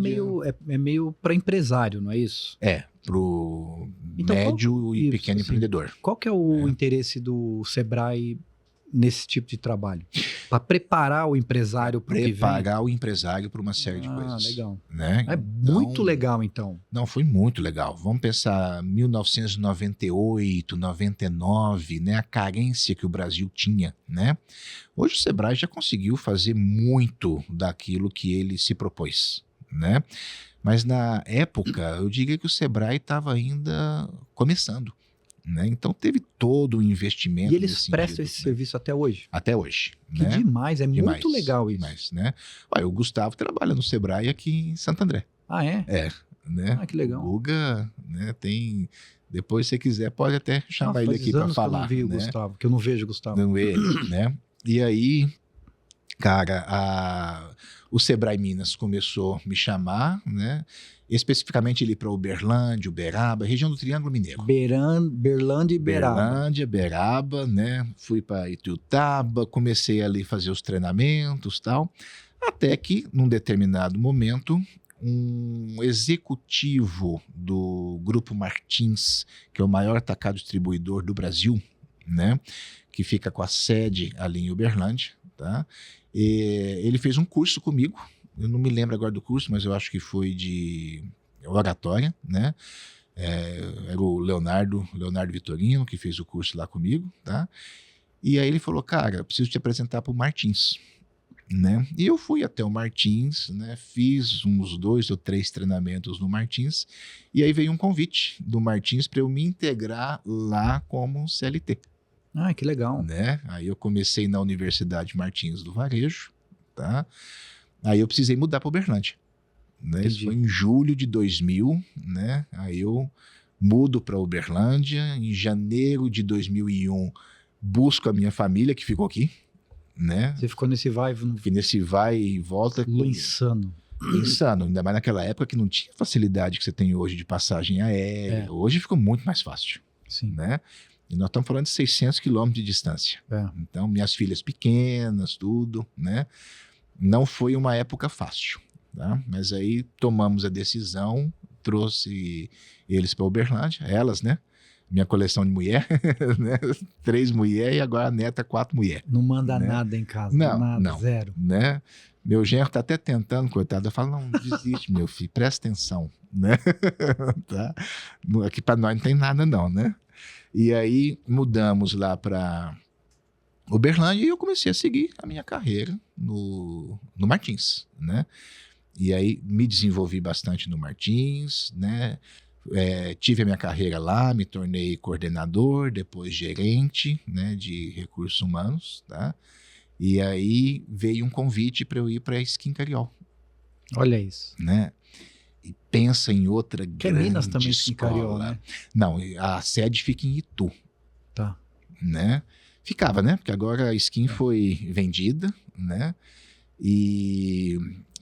meio para empresário, não é isso? Pro Então, médio e isso, pequeno assim, empreendedor. Qual que é o interesse do Sebrae nesse tipo de trabalho? Para preparar o empresário para o que vem? Preparar o empresário para uma série de coisas. Legal. Né? É muito legal, então. Não, foi muito legal. Vamos pensar 1998, 99, né? A carência que o Brasil tinha, né? Hoje o Sebrae já conseguiu fazer muito daquilo que ele se propôs, né? Mas na época, eu diria que o Sebrae estava ainda começando, né? Então teve todo o investimento. E eles prestam esse serviço até hoje? Até hoje. Que né? demais, muito legal isso. Demais, né? Olha, o Gustavo trabalha no Sebrae aqui em Santo André. Ah, é? Né? Ah, que legal. O Guga, né, tem... Depois, se você quiser, pode até chamar ele aqui para falar. Que eu não vi o Gustavo, que eu não vejo o Gustavo. Não vê ele, né? E aí, cara, o Sebrae Minas começou a me chamar, né? Especificamente ali para Uberlândia, Uberaba, região do Triângulo Mineiro. Berlândia e Beraba. Berlândia, Beraba, né? Fui para Ituiutaba, comecei ali a fazer os treinamentos e tal, até que, num determinado momento, um executivo do Grupo Martins, que é o maior atacado distribuidor do Brasil, né? Que fica com a sede ali em Uberlândia, tá? E ele fez um curso comigo. Eu não me lembro agora do curso, mas eu acho que foi de oratória, né? Era o Leonardo Vitorino, que fez o curso lá comigo, tá? E aí ele falou, cara, eu preciso te apresentar para o Martins, né? E eu fui até o Martins, né? Fiz uns 2 ou 3 treinamentos no Martins, e aí veio um convite do Martins para eu me integrar lá como CLT. Ah, que legal. Né? Aí eu comecei na Universidade Martins do Varejo, tá? Aí eu precisei mudar para Uberlândia, né? Isso foi em julho de 2000, né? Aí eu mudo para Uberlândia. Em janeiro de 2001, busco a minha família que ficou aqui, né? Você ficou nesse vai e volta. Insano. Insano, ainda mais naquela época que não tinha facilidade que você tem hoje de passagem aérea. Hoje ficou muito mais fácil. Sim. Né? E nós estamos falando de 600 quilômetros de distância. Então, minhas filhas pequenas, tudo, né? Não foi uma época fácil, tá? Mas aí tomamos a decisão, trouxe eles para Uberlândia, elas, né? Minha coleção de mulher, né? 3 mulheres e agora a neta 4 mulheres. Não manda nada em casa, não, zero. Né? Meu genro tá até tentando, coitado. Eu falo, não, desiste, meu filho, presta atenção, né? Tá? Aqui para nós não tem nada não, né? E aí mudamos lá para Uberlândia e eu comecei a seguir a minha carreira no Martins, né? E aí me desenvolvi bastante no Martins, né? Tive a minha carreira lá, me tornei coordenador, depois gerente, né, de recursos humanos, tá? E aí veio um convite para eu ir para a Skin Cariol. Olha isso. Né? E pensa em outra que grande Minas também, escola. Skin Cariol, né? Não, a sede fica em Itu. Tá. Né? Ficava, né? Porque agora a Skin foi vendida, né? E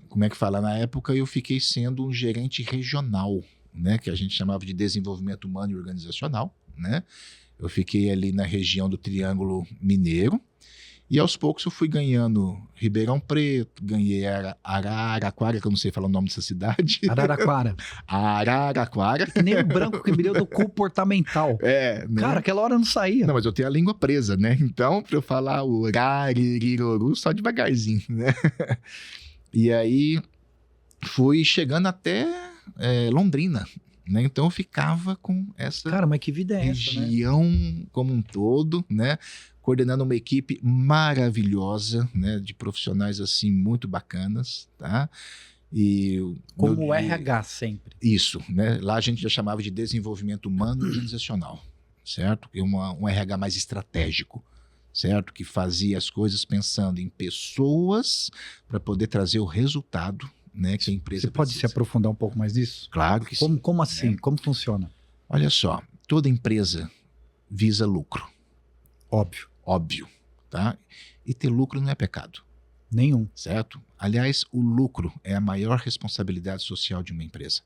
como é que fala? Na época eu fiquei sendo um gerente regional, né? Que a gente chamava de desenvolvimento humano e organizacional, né? Eu fiquei ali na região do Triângulo Mineiro E aos poucos eu fui ganhando Ribeirão Preto, ganhei Araraquara, que eu não sei falar o nome dessa cidade. Araraquara. Araraquara. Que nem o branco que me deu do comportamental. Né? Cara, aquela hora não saía. Não, mas eu tenho a língua presa, né? Então, pra eu falar o raririroru, só devagarzinho, né? E aí, fui chegando até Londrina, né? Então, eu ficava com essa Cara, mas que vida é essa, né? região como um todo, né? Coordenando uma equipe maravilhosa, né? De profissionais, assim, muito bacanas, tá? E Como o RH sempre. isso, né? Lá a gente já chamava de desenvolvimento humano e organizacional, certo? E um RH mais estratégico, certo? Que fazia as coisas pensando em pessoas para poder trazer o resultado, né, que a empresa Você pode precisa. se aprofundar um pouco mais nisso? Claro que sim. Como assim? Né? Como funciona? Olha só, toda empresa visa lucro, óbvio, tá? E ter lucro não é pecado. Nenhum. Certo? Aliás, o lucro é a maior responsabilidade social de uma empresa.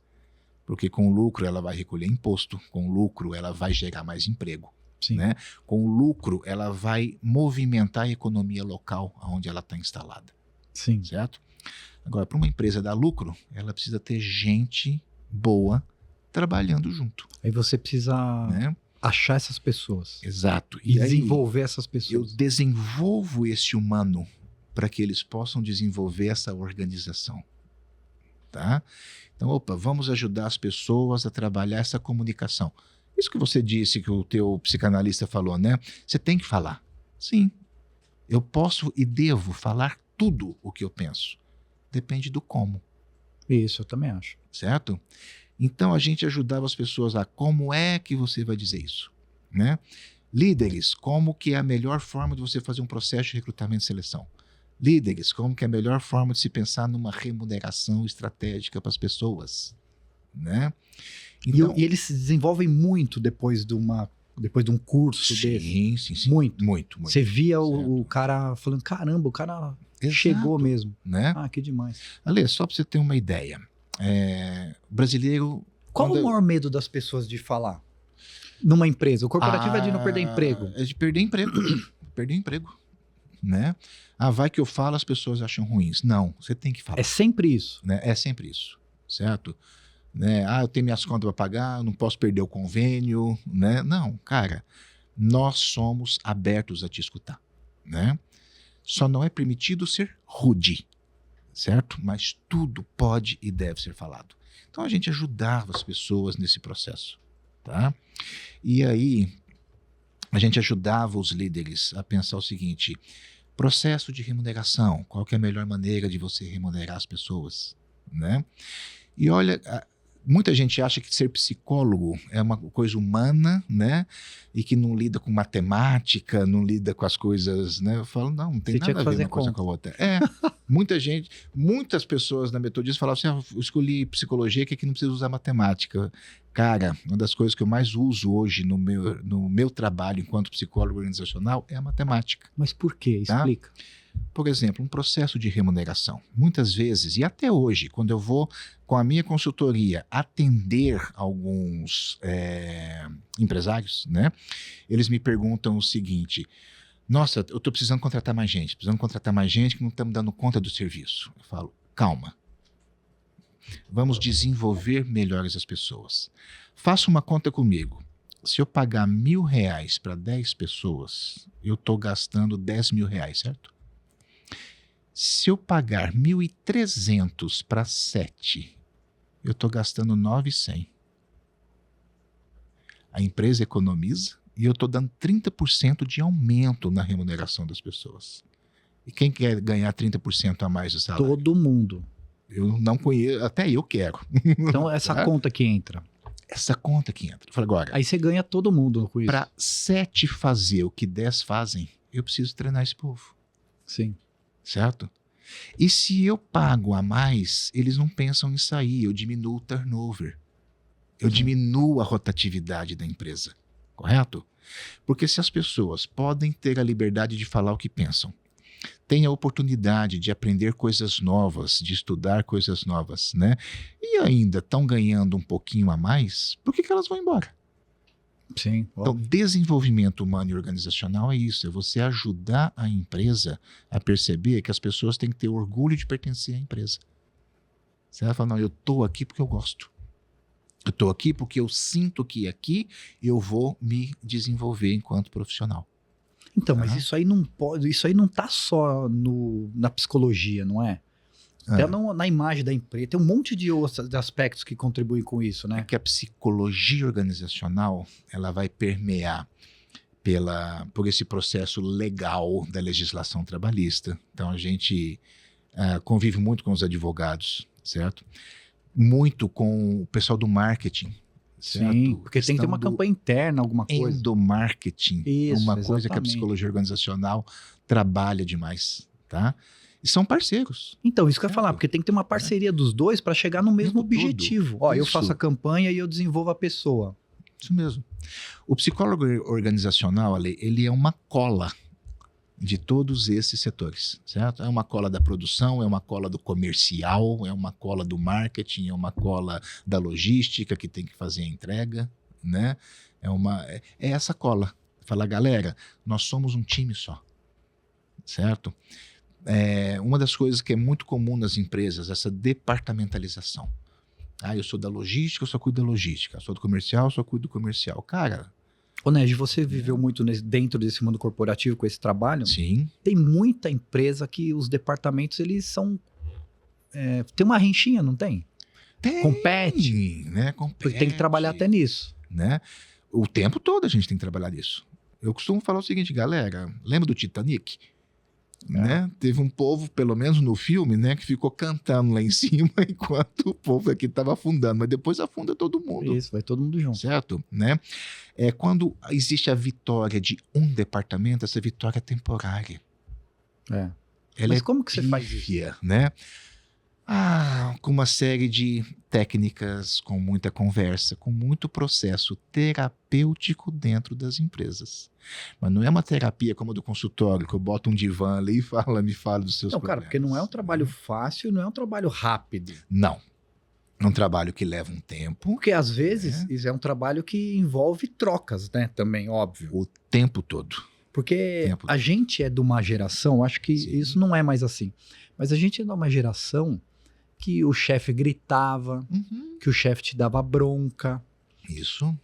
Porque com o lucro ela vai recolher imposto, com o lucro ela vai gerar mais emprego. Sim. Né? Com o lucro ela vai movimentar a economia local onde ela está instalada. Sim. Certo? Agora, para uma empresa dar lucro, ela precisa ter gente boa trabalhando junto. Aí você precisa achar essas pessoas. Exato. E aí, desenvolver essas eu pessoas. desenvolvo esse humano para que eles possam desenvolver essa organização, tá? Então, vamos ajudar as pessoas a trabalhar essa comunicação. Isso que você disse, que o teu psicanalista falou, né? Você tem que falar. Sim, eu posso e devo falar tudo o que eu penso. Depende do como. Isso, eu também acho. Certo? Então, a gente ajudava as pessoas a como é que você vai dizer isso, né? Líderes, como que é a melhor forma de você fazer um processo de recrutamento e seleção. Líderes, como que é a melhor forma de se pensar numa remuneração estratégica para as pessoas, né? Então, e eles se desenvolvem muito depois de um curso desse. Sim. Muito. Você via o cara falando, caramba, o cara chegou mesmo. Né? Ah, que demais. Ale, só para você ter uma ideia, brasileiro... Qual o maior medo das pessoas de falar? Numa empresa? O corporativo é de não perder emprego. É de perder emprego. Perder emprego. Né? Vai que eu falo, as pessoas acham ruins. Não, você tem que falar. É sempre isso. Né? É sempre isso, certo? Né? Eu tenho minhas contas para pagar, eu não posso perder o convênio, né? Não, cara, nós somos abertos a te escutar, né? Só não é permitido ser rude, certo? Mas tudo pode e deve ser falado. Então a gente ajudava as pessoas nesse processo, tá? E aí a gente ajudava os líderes a pensar o seguinte: processo de remuneração, qual que é a melhor maneira de você remunerar as pessoas, né? E olha, muita gente acha que ser psicólogo é uma coisa humana, né? E que não lida com matemática, não lida com as coisas, né? Eu falo, não tem nada a ver uma coisa com a outra. Muitas pessoas na metodista falavam assim, eu escolhi psicologia que aqui não precisa usar matemática. Cara, uma das coisas que eu mais uso hoje no meu trabalho enquanto psicólogo organizacional é a matemática. Mas por quê? Explica. Tá? Por exemplo, um processo de remuneração. Muitas vezes, e até hoje, quando eu vou com a minha consultoria atender alguns empresários, né? Eles me perguntam o seguinte: nossa, eu estou precisando contratar mais gente que não estamos dando conta do serviço. Eu falo, calma. Vamos desenvolver melhores as pessoas. Faça uma conta comigo. Se eu pagar R$1.000 para 10 pessoas, eu estou gastando R$10.000, certo? Se eu pagar 1.300 para 7, eu estou gastando 900. A empresa economiza e eu estou dando 30% de aumento na remuneração das pessoas. E quem quer ganhar 30% a mais do salário? Todo mundo. Eu não conheço, até eu quero. Então essa conta que entra. Essa conta que entra. Agora, aí você ganha todo mundo com isso. Para 7 fazer o que 10 fazem, eu preciso treinar esse povo. Sim. Certo? E se eu pago a mais, eles não pensam em sair, eu diminuo o turnover. Eu diminuo a rotatividade da empresa. Correto? Porque se as pessoas podem ter a liberdade de falar o que pensam, têm a oportunidade de aprender coisas novas, de estudar coisas novas, né? E ainda estão ganhando um pouquinho a mais, por que elas vão embora? Sim. Então, desenvolvimento humano e organizacional é isso, é você ajudar a empresa a perceber que as pessoas têm que ter orgulho de pertencer à empresa. Você vai falar, não, eu estou aqui porque eu gosto. Eu estou aqui porque eu sinto que aqui eu vou me desenvolver enquanto profissional. Então, mas isso aí não pode, isso aí não tá só na psicologia, não é? Até na imagem da empresa. Tem um monte de outros aspectos que contribuem com isso, né? É que a psicologia organizacional, ela vai permear por esse processo legal da legislação trabalhista. Então, a gente convive muito com os advogados, certo? Muito com o pessoal do marketing, certo? Sim, porque tem que ter uma campanha interna, alguma coisa. Endomarketing, Isso, uma coisa que a exatamente. psicologia organizacional trabalha demais, tá? E são parceiros. Então, isso que eu ia Certo. falar, porque tem que ter uma parceria dos dois para chegar no mesmo Tempo todo. objetivo. Ó, eu Isso. faço a campanha e eu desenvolvo a pessoa. Isso mesmo. O psicólogo organizacional, Ale, ele é uma cola de todos esses setores, certo? É uma cola da produção, é uma cola do comercial, é uma cola do marketing, é uma cola da logística que tem que fazer a entrega, né? É essa cola. Fala, galera, nós somos um time só, certo? Uma das coisas que é muito comum nas empresas, essa departamentalização. Eu sou da logística, eu só cuido da logística. Eu sou do comercial, eu só cuido do comercial. Cara... Ô, Ned, você viveu muito dentro desse mundo corporativo com esse trabalho? Sim. Tem muita empresa que os departamentos, eles são... tem uma rinchinha, não tem? Tem, Compete. né? Porque tem que trabalhar até nisso. Né? O tempo todo a gente tem que trabalhar nisso. Eu costumo falar o seguinte, galera, lembra do Titanic? Né? Teve um povo, pelo menos no filme, né, que ficou cantando lá em cima enquanto o povo aqui estava afundando, mas depois afunda todo mundo. Isso, vai todo mundo junto. Certo? Né? Quando existe a vitória de um departamento, essa vitória é temporária. Ela Mas como que você faz isso? pífia, né? Com uma série de técnicas, com muita conversa, com muito processo terapêutico dentro das empresas. Mas não é uma terapia como a do consultório, que eu boto um divã ali e me fala dos seus Não, problemas. cara, porque não é um trabalho fácil, não é um trabalho rápido. Não. É um trabalho que leva um tempo. Porque às vezes isso é um trabalho que envolve trocas, né? Também, óbvio. O tempo todo. Porque a gente é de uma geração, acho que isso não é mais assim, mas a gente é de uma geração que o chefe gritava, que o chefe te dava bronca. Isso.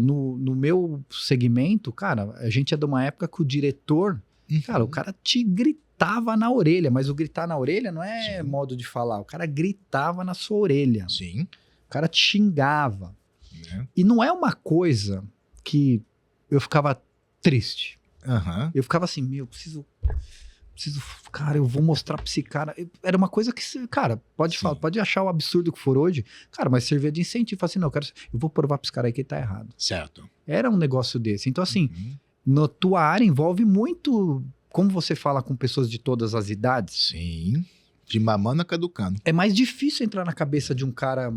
No meu segmento, cara, a gente é de uma época que o diretor, cara, o cara te gritava na orelha, mas o gritar na orelha não é modo de falar, o cara gritava na sua orelha. Sim. O cara te xingava. E não é uma coisa que eu ficava triste. Eu ficava assim, preciso, cara, eu vou mostrar pra esse cara. Era uma coisa que, cara, pode achar o absurdo que for hoje, cara, mas servia de incentivo. Fala assim, não, eu vou provar pra esse cara aí que ele tá errado. Certo. Era um negócio desse. Então, assim, na tua área envolve muito, como você fala com pessoas de todas as idades. Sim. De mamando a caducando. É mais difícil entrar na cabeça de um cara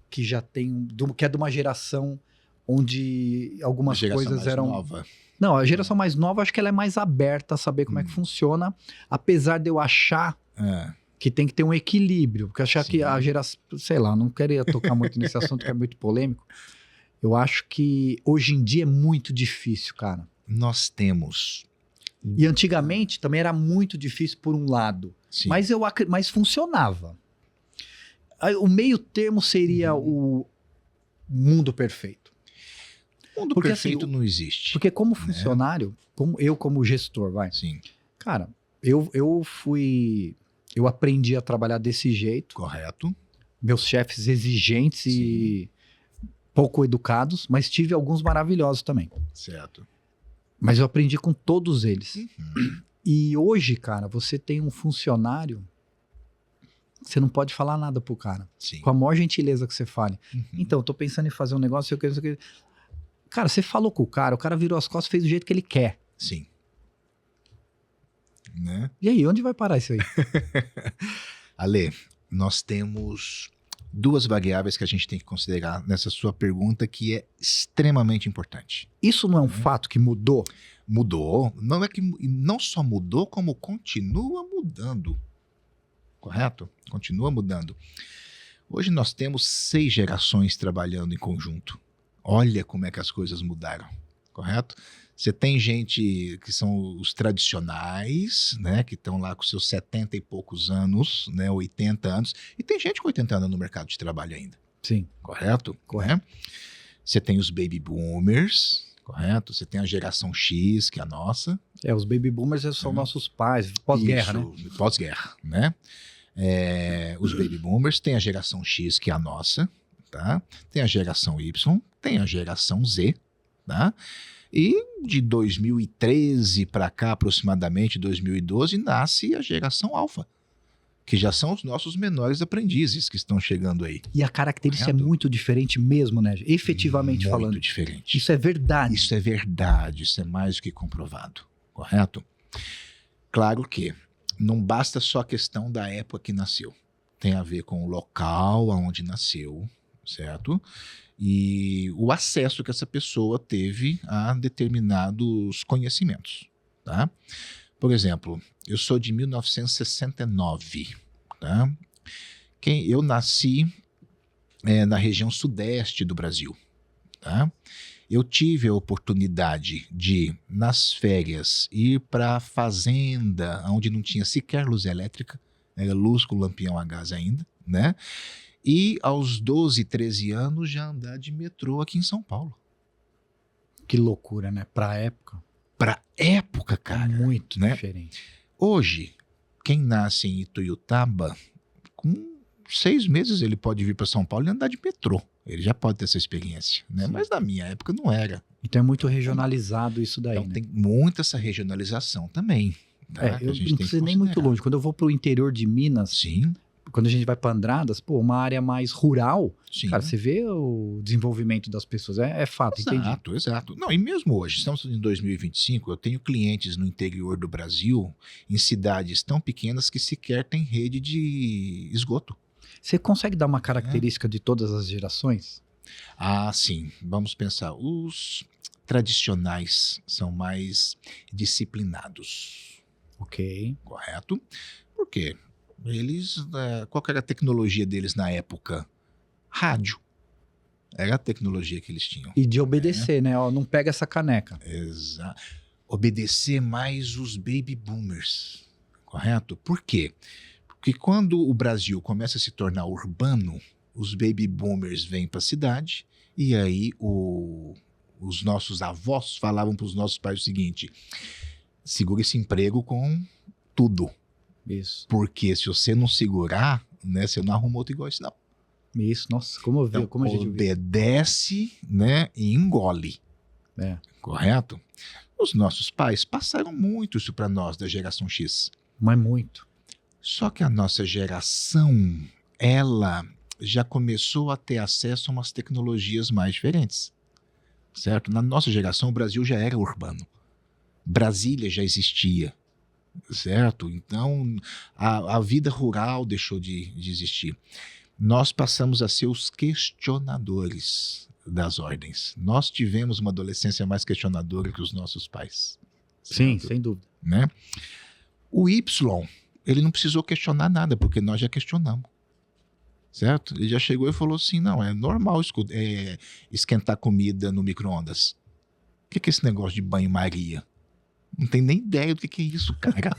que já tem, que é de uma geração onde algumas coisas eram... nova. Não, a geração mais nova, acho que ela é mais aberta a saber como é que funciona, apesar de eu achar que tem que ter um equilíbrio, porque achar que a geração, sei lá, não queria tocar muito nesse assunto que é muito polêmico, eu acho que hoje em dia é muito difícil, cara. Nós temos. E antigamente também era muito difícil por um lado, mas funcionava. O meio termo seria o mundo perfeito. O mundo perfeito não existe. Porque como funcionário, como gestor, Sim. Cara, eu aprendi a trabalhar desse jeito. Correto. Meus chefes exigentes e pouco educados, mas tive alguns maravilhosos também. Certo. Mas eu aprendi com todos eles. E hoje, cara, você tem um funcionário, você não pode falar nada pro cara. Com a maior gentileza que você fale. Então, eu tô pensando em fazer um negócio, eu quero... Cara, você falou com o cara virou as costas e fez do jeito que ele quer. Sim. Né? E aí, onde vai parar isso aí? Ale, nós temos duas variáveis que a gente tem que considerar nessa sua pergunta que é extremamente importante. Isso não é um fato que mudou? Mudou. Não só mudou, como continua mudando. Correto? Continua mudando. Hoje nós temos 6 gerações trabalhando em conjunto. Olha como é que as coisas mudaram, correto? Você tem gente que são os tradicionais, né, que estão lá com seus 70 e poucos anos, né, 80 anos, e tem gente com 80 anos no mercado de trabalho ainda. Sim. Correto? Correto. Né? Você tem os baby boomers, correto? Você tem a geração X, que é a nossa. Os baby boomers são nossos pais, pós-guerra, né? Pós-guerra, né? Os baby boomers, tem a geração X, que é a nossa, tá? Tem a geração Y, tem a geração Z, tá? E de 2013 para cá, aproximadamente 2012, nasce a geração Alfa, que já são os nossos menores aprendizes que estão chegando aí. E a característica Correto? é muito diferente mesmo, né? Efetivamente falando. Muito diferente. Isso é verdade. Isso é verdade, isso é mais do que comprovado, correto? Claro que não basta só a questão da época que nasceu. Tem a ver com o local onde nasceu, certo? E o acesso que essa pessoa teve a determinados conhecimentos, tá? Por exemplo, eu sou de 1969, tá? Eu nasci na região sudeste do Brasil, tá? Eu tive a oportunidade de, nas férias, ir para a fazenda, onde não tinha sequer luz elétrica, era luz com lampião a gás ainda, né? E aos 12, 13 anos já andar de metrô aqui em São Paulo. Que loucura, né? Pra época. Pra época, cara. Muito né? diferente. Hoje, quem nasce em Ituiutaba, com 6 meses ele pode vir para São Paulo e andar de metrô. Ele já pode ter essa experiência, né? Mas na minha época não era. Então é muito regionalizado isso daí, Então né? tem muita essa regionalização também. Tá? Que a Eu gente não tem que preciso nem muito considerar. longe. Quando eu vou pro interior de Minas, Sim, quando a gente vai pra Andradas, pô, uma área mais rural, sim. cara, você vê o desenvolvimento das pessoas. É fato, entendi. Exato, exato. Não, e mesmo hoje, estamos em 2025, eu tenho clientes no interior do Brasil, em cidades tão pequenas que sequer tem rede de esgoto. Você consegue dar uma característica de todas as gerações? Ah, sim. Vamos pensar. Os tradicionais são mais disciplinados, Ok. correto? Por quê? Eles, qual que era a tecnologia deles na época? Rádio. Era a tecnologia que eles tinham. E de obedecer, né? Ó, não pega essa caneca. Exato. Obedecer mais os baby boomers, correto? Por quê? Porque quando o Brasil começa a se tornar urbano, os baby boomers vêm para a cidade e aí os nossos avós falavam para os nossos pais o seguinte: segura esse emprego com tudo, Isso. porque se você não segurar, né, você não arruma outro igual esse não. Isso, nossa, como eu vi, Então, como a gente viu. obedece, né, e engole. É. Correto? Os nossos pais passaram muito isso para nós da geração X. Mas muito. Só que a nossa geração, ela já começou a ter acesso a umas tecnologias mais diferentes. Certo? Na nossa geração, o Brasil já era urbano. Brasília já existia. Certo? Então, a vida rural deixou de existir. Nós passamos a ser os questionadores das ordens. Nós tivemos uma adolescência mais questionadora que os nossos pais. Sim, Certo? sem dúvida. Né? O Y, ele não precisou questionar nada, porque nós já questionamos. Certo? Ele já chegou e falou assim: não, é normal esquentar comida no micro-ondas. O que é esse negócio de banho-maria? Não tem nem ideia do que é isso, cara.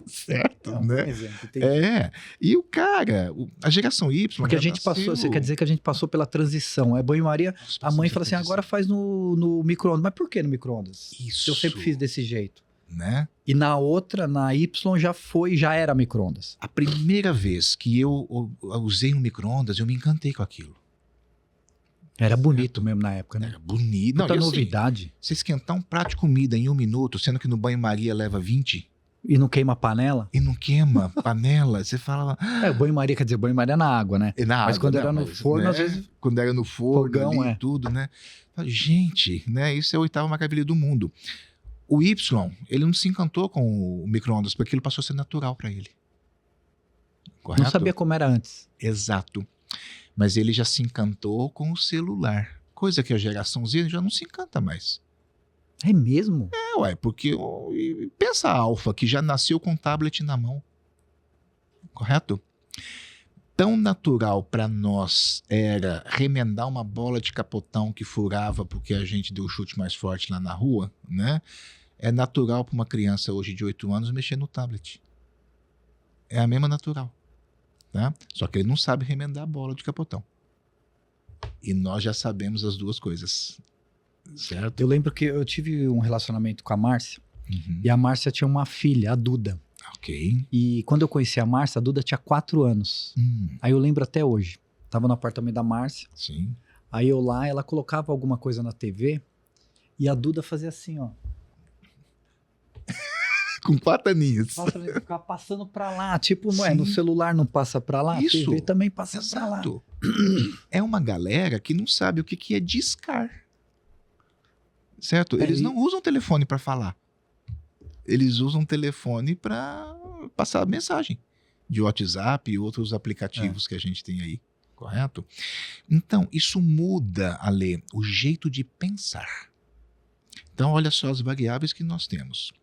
Certo, né? Exemplo, entendi. E o cara, a geração Y. Porque a gente passou, você quer dizer que a gente passou pela transição. É banho-maria, a mãe fala assim, agora faz no micro-ondas. Mas por que no micro-ondas? Isso. Eu sempre fiz desse jeito. Né? E na outra, na Y, já era micro-ondas. A primeira vez que eu usei um micro-ondas, eu me encantei com aquilo. Era bonito mesmo na época, né? Era bonito. Muita Não, e assim, novidade. você esquentar um prato de comida em 1 minuto, sendo que no banho-maria leva 20, E não queima a panela. e não queima panela, você fala... O banho-maria, quer dizer, banho-maria é na água, né? Mas quando era no forno, às vezes... Quando era no forno Fogão, ali, tudo, né? Gente, né? Isso é a 8ª maravilha do mundo. O Y, ele não se encantou com o micro-ondas, porque ele passou a ser natural para ele. Correto? Não sabia como era antes. Exato. Mas ele já se encantou com o celular. Coisa que a geração Z já não se encanta mais. É mesmo? Porque pensa a Alfa, que já nasceu com o tablet na mão. Correto? tão natural para nós era remendar uma bola de capotão que furava porque a gente deu o chute mais forte lá na rua, né? É natural para uma criança hoje de 8 anos mexer no tablet. É a mesma natural. Tá? Só que ele não sabe remendar a bola de capotão. E nós já sabemos as duas coisas. Certo? Eu lembro que eu tive um relacionamento com a Márcia, Uhum. e a Márcia tinha uma filha, a Duda. Ok. E quando eu conheci a Márcia, a Duda tinha 4 anos. Aí eu lembro até hoje. Tava no apartamento da Márcia, Sim. aí eu lá, ela colocava alguma coisa na TV, e a Duda fazia assim, ó. Com 4 aninhos. Ficava passando pra lá. Tipo, não é? Sim. No celular não passa pra lá, Isso. a TV também passa pra lá. Exato. É uma galera que não sabe o que é discar. Certo? Eles não usam telefone para falar. Eles usam telefone para passar mensagem de WhatsApp e outros aplicativos que a gente tem aí. Correto? Então, isso muda, Ale, o jeito de pensar. Então, olha só as variáveis que nós temos.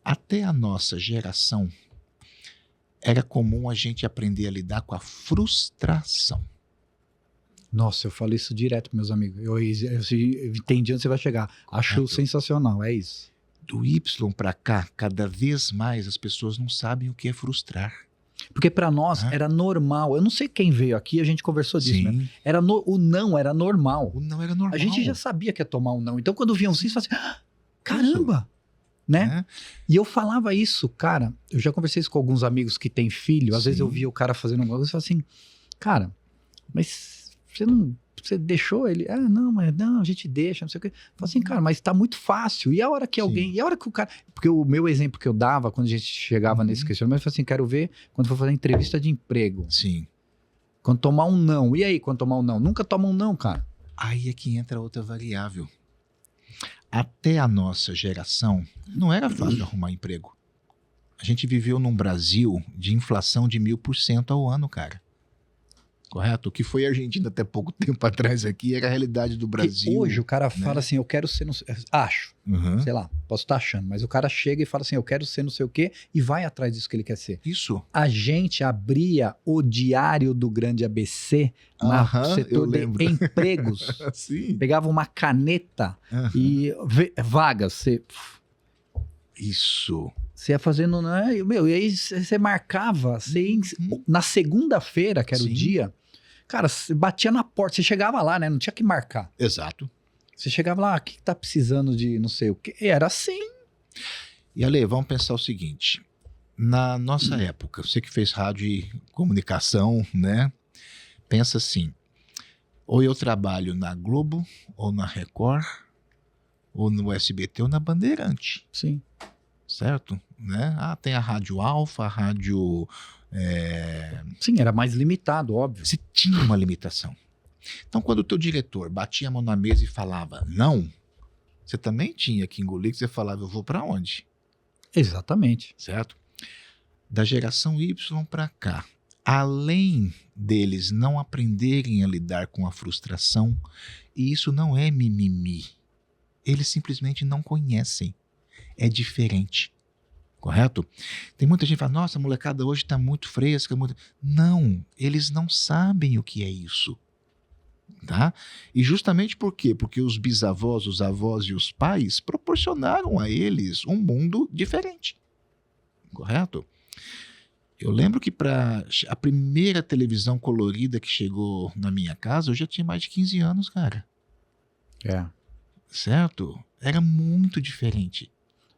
Até a nossa geração, era comum a gente aprender a lidar com a frustração. Nossa, eu falo isso direto com meus amigos. Eu entendi onde você vai chegar. Acho Correto. sensacional, é isso. Do Y para cá, cada vez mais as pessoas não sabem o que é frustrar. Porque pra nós era normal. Eu não sei quem veio aqui, a gente conversou disso, né? O não era normal. O não era normal. A gente já sabia que ia tomar um não. Então quando via um sim, você fala assim, caramba! Né? E eu falava isso, cara, eu já conversei isso com alguns amigos que têm filho, às vezes eu via o cara fazendo alguma coisa e falava assim, cara, mas você deixou ele? Ah, não, mas não, a gente deixa, não sei o quê. Eu falava assim, cara, mas tá muito fácil. E a hora que alguém, e a hora que o cara, porque o meu exemplo que eu dava quando a gente chegava nesse questionamento, eu falava assim, quero ver quando for fazer entrevista de emprego. Sim. Quando tomar um não. E aí, quando tomar um não? Nunca toma um não, cara. Aí é que entra outra variável. Até a nossa geração, não era fácil arrumar emprego. A gente viveu num Brasil de inflação de 1000% ao ano, cara. Correto? O que foi a Argentina até pouco tempo atrás aqui era a realidade do Brasil. E hoje o cara fala assim, eu quero ser, acho, Uhum. sei lá, posso estar achando, mas o cara chega e fala assim, eu quero ser não sei o quê, e vai atrás disso que ele quer ser. Isso. A gente abria o diário do grande ABC no setor de empregos. Sim. Pegava uma caneta e vagas. Isso. Você ia fazendo, né? E aí você marcava, na segunda-feira, que era o dia, cara, você batia na porta, você chegava lá, né? Não tinha que marcar. Exato. Você chegava lá, o que tá precisando de não sei o quê? E era assim. E Ale, vamos pensar o seguinte. Na nossa época, você que fez rádio e comunicação, né? Pensa assim, ou eu trabalho na Globo, ou na Record, ou no SBT, ou na Bandeirante. Sim. Certo? Né? Ah, tem a Rádio Alfa, a Rádio... Sim, era mais limitado, óbvio. Você tinha uma limitação. Então, quando o teu diretor batia a mão na mesa e falava não, você também tinha que engolir, que você falava, eu vou para onde? Exatamente. Certo? Da geração Y para cá, além deles não aprenderem a lidar com a frustração, e isso não é mimimi, eles simplesmente não conhecem. É diferente. Correto? Tem muita gente que fala, nossa, a molecada hoje está muito fresca. Não, eles não sabem o que é isso. Tá? E justamente por quê? Porque os bisavós, os avós e os pais proporcionaram a eles um mundo diferente. Correto? Eu lembro que para a primeira televisão colorida que chegou na minha casa, eu já tinha mais de 15 anos, cara. Certo? Era muito diferente.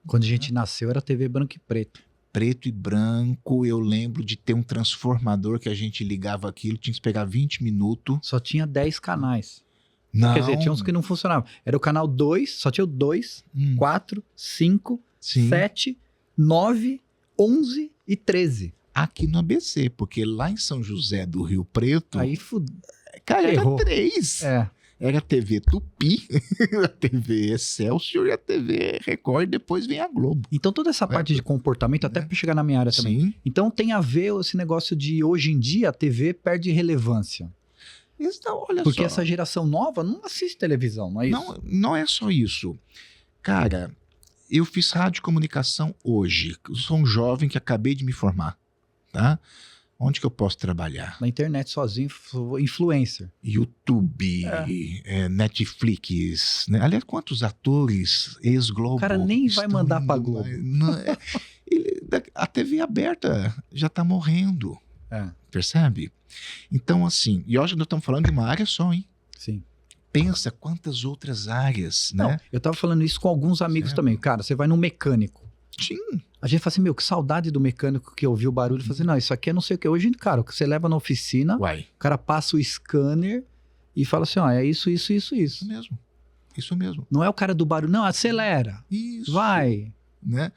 Quando a gente nasceu era TV branco e preto. Preto e branco, eu lembro de ter um transformador que a gente ligava aquilo, tinha que esperar 20 minutos. Só tinha 10 canais. Não. Quer dizer, tinha uns que não funcionavam. Era o canal 2, só tinha o 2, 4, 5, 7, 9, 11 e 13. Aqui no ABC, porque lá em São José do Rio Preto... Aí cara, errou. Era 3. Era a TV Tupi, a TV Excelsior e a TV Record, e depois vem a Globo. Então toda essa parte de comportamento, até para chegar na minha área também. Sim. Então tem a ver esse negócio de hoje em dia a TV perde relevância. Então, olha porque só. essa geração nova não assiste televisão, não é isso? Não é só isso. Cara, eu fiz rádio e comunicação hoje. Eu sou um jovem que acabei de me formar, tá? Onde que eu posso trabalhar? Na internet sozinho, influencer. YouTube, Netflix, né? Aliás, quantos atores ex-Globo... O cara nem vai mandar pra Globo. A TV aberta já tá morrendo, percebe? Então, assim, e hoje nós estamos falando de uma área só, hein? Sim. Pensa quantas outras áreas, Não, né? eu tava falando isso com alguns amigos também. Cara, você vai no mecânico. Sim. A gente fala assim, meu, que saudade do mecânico que ouviu o barulho e fala assim, não, isso aqui é não sei o que. Hoje, cara, o que você leva na oficina, Uai. o cara passa o scanner e fala assim, ó, é isso. Isso mesmo. Isso mesmo. Não é o cara do barulho, não, acelera. Isso. Vai. Né?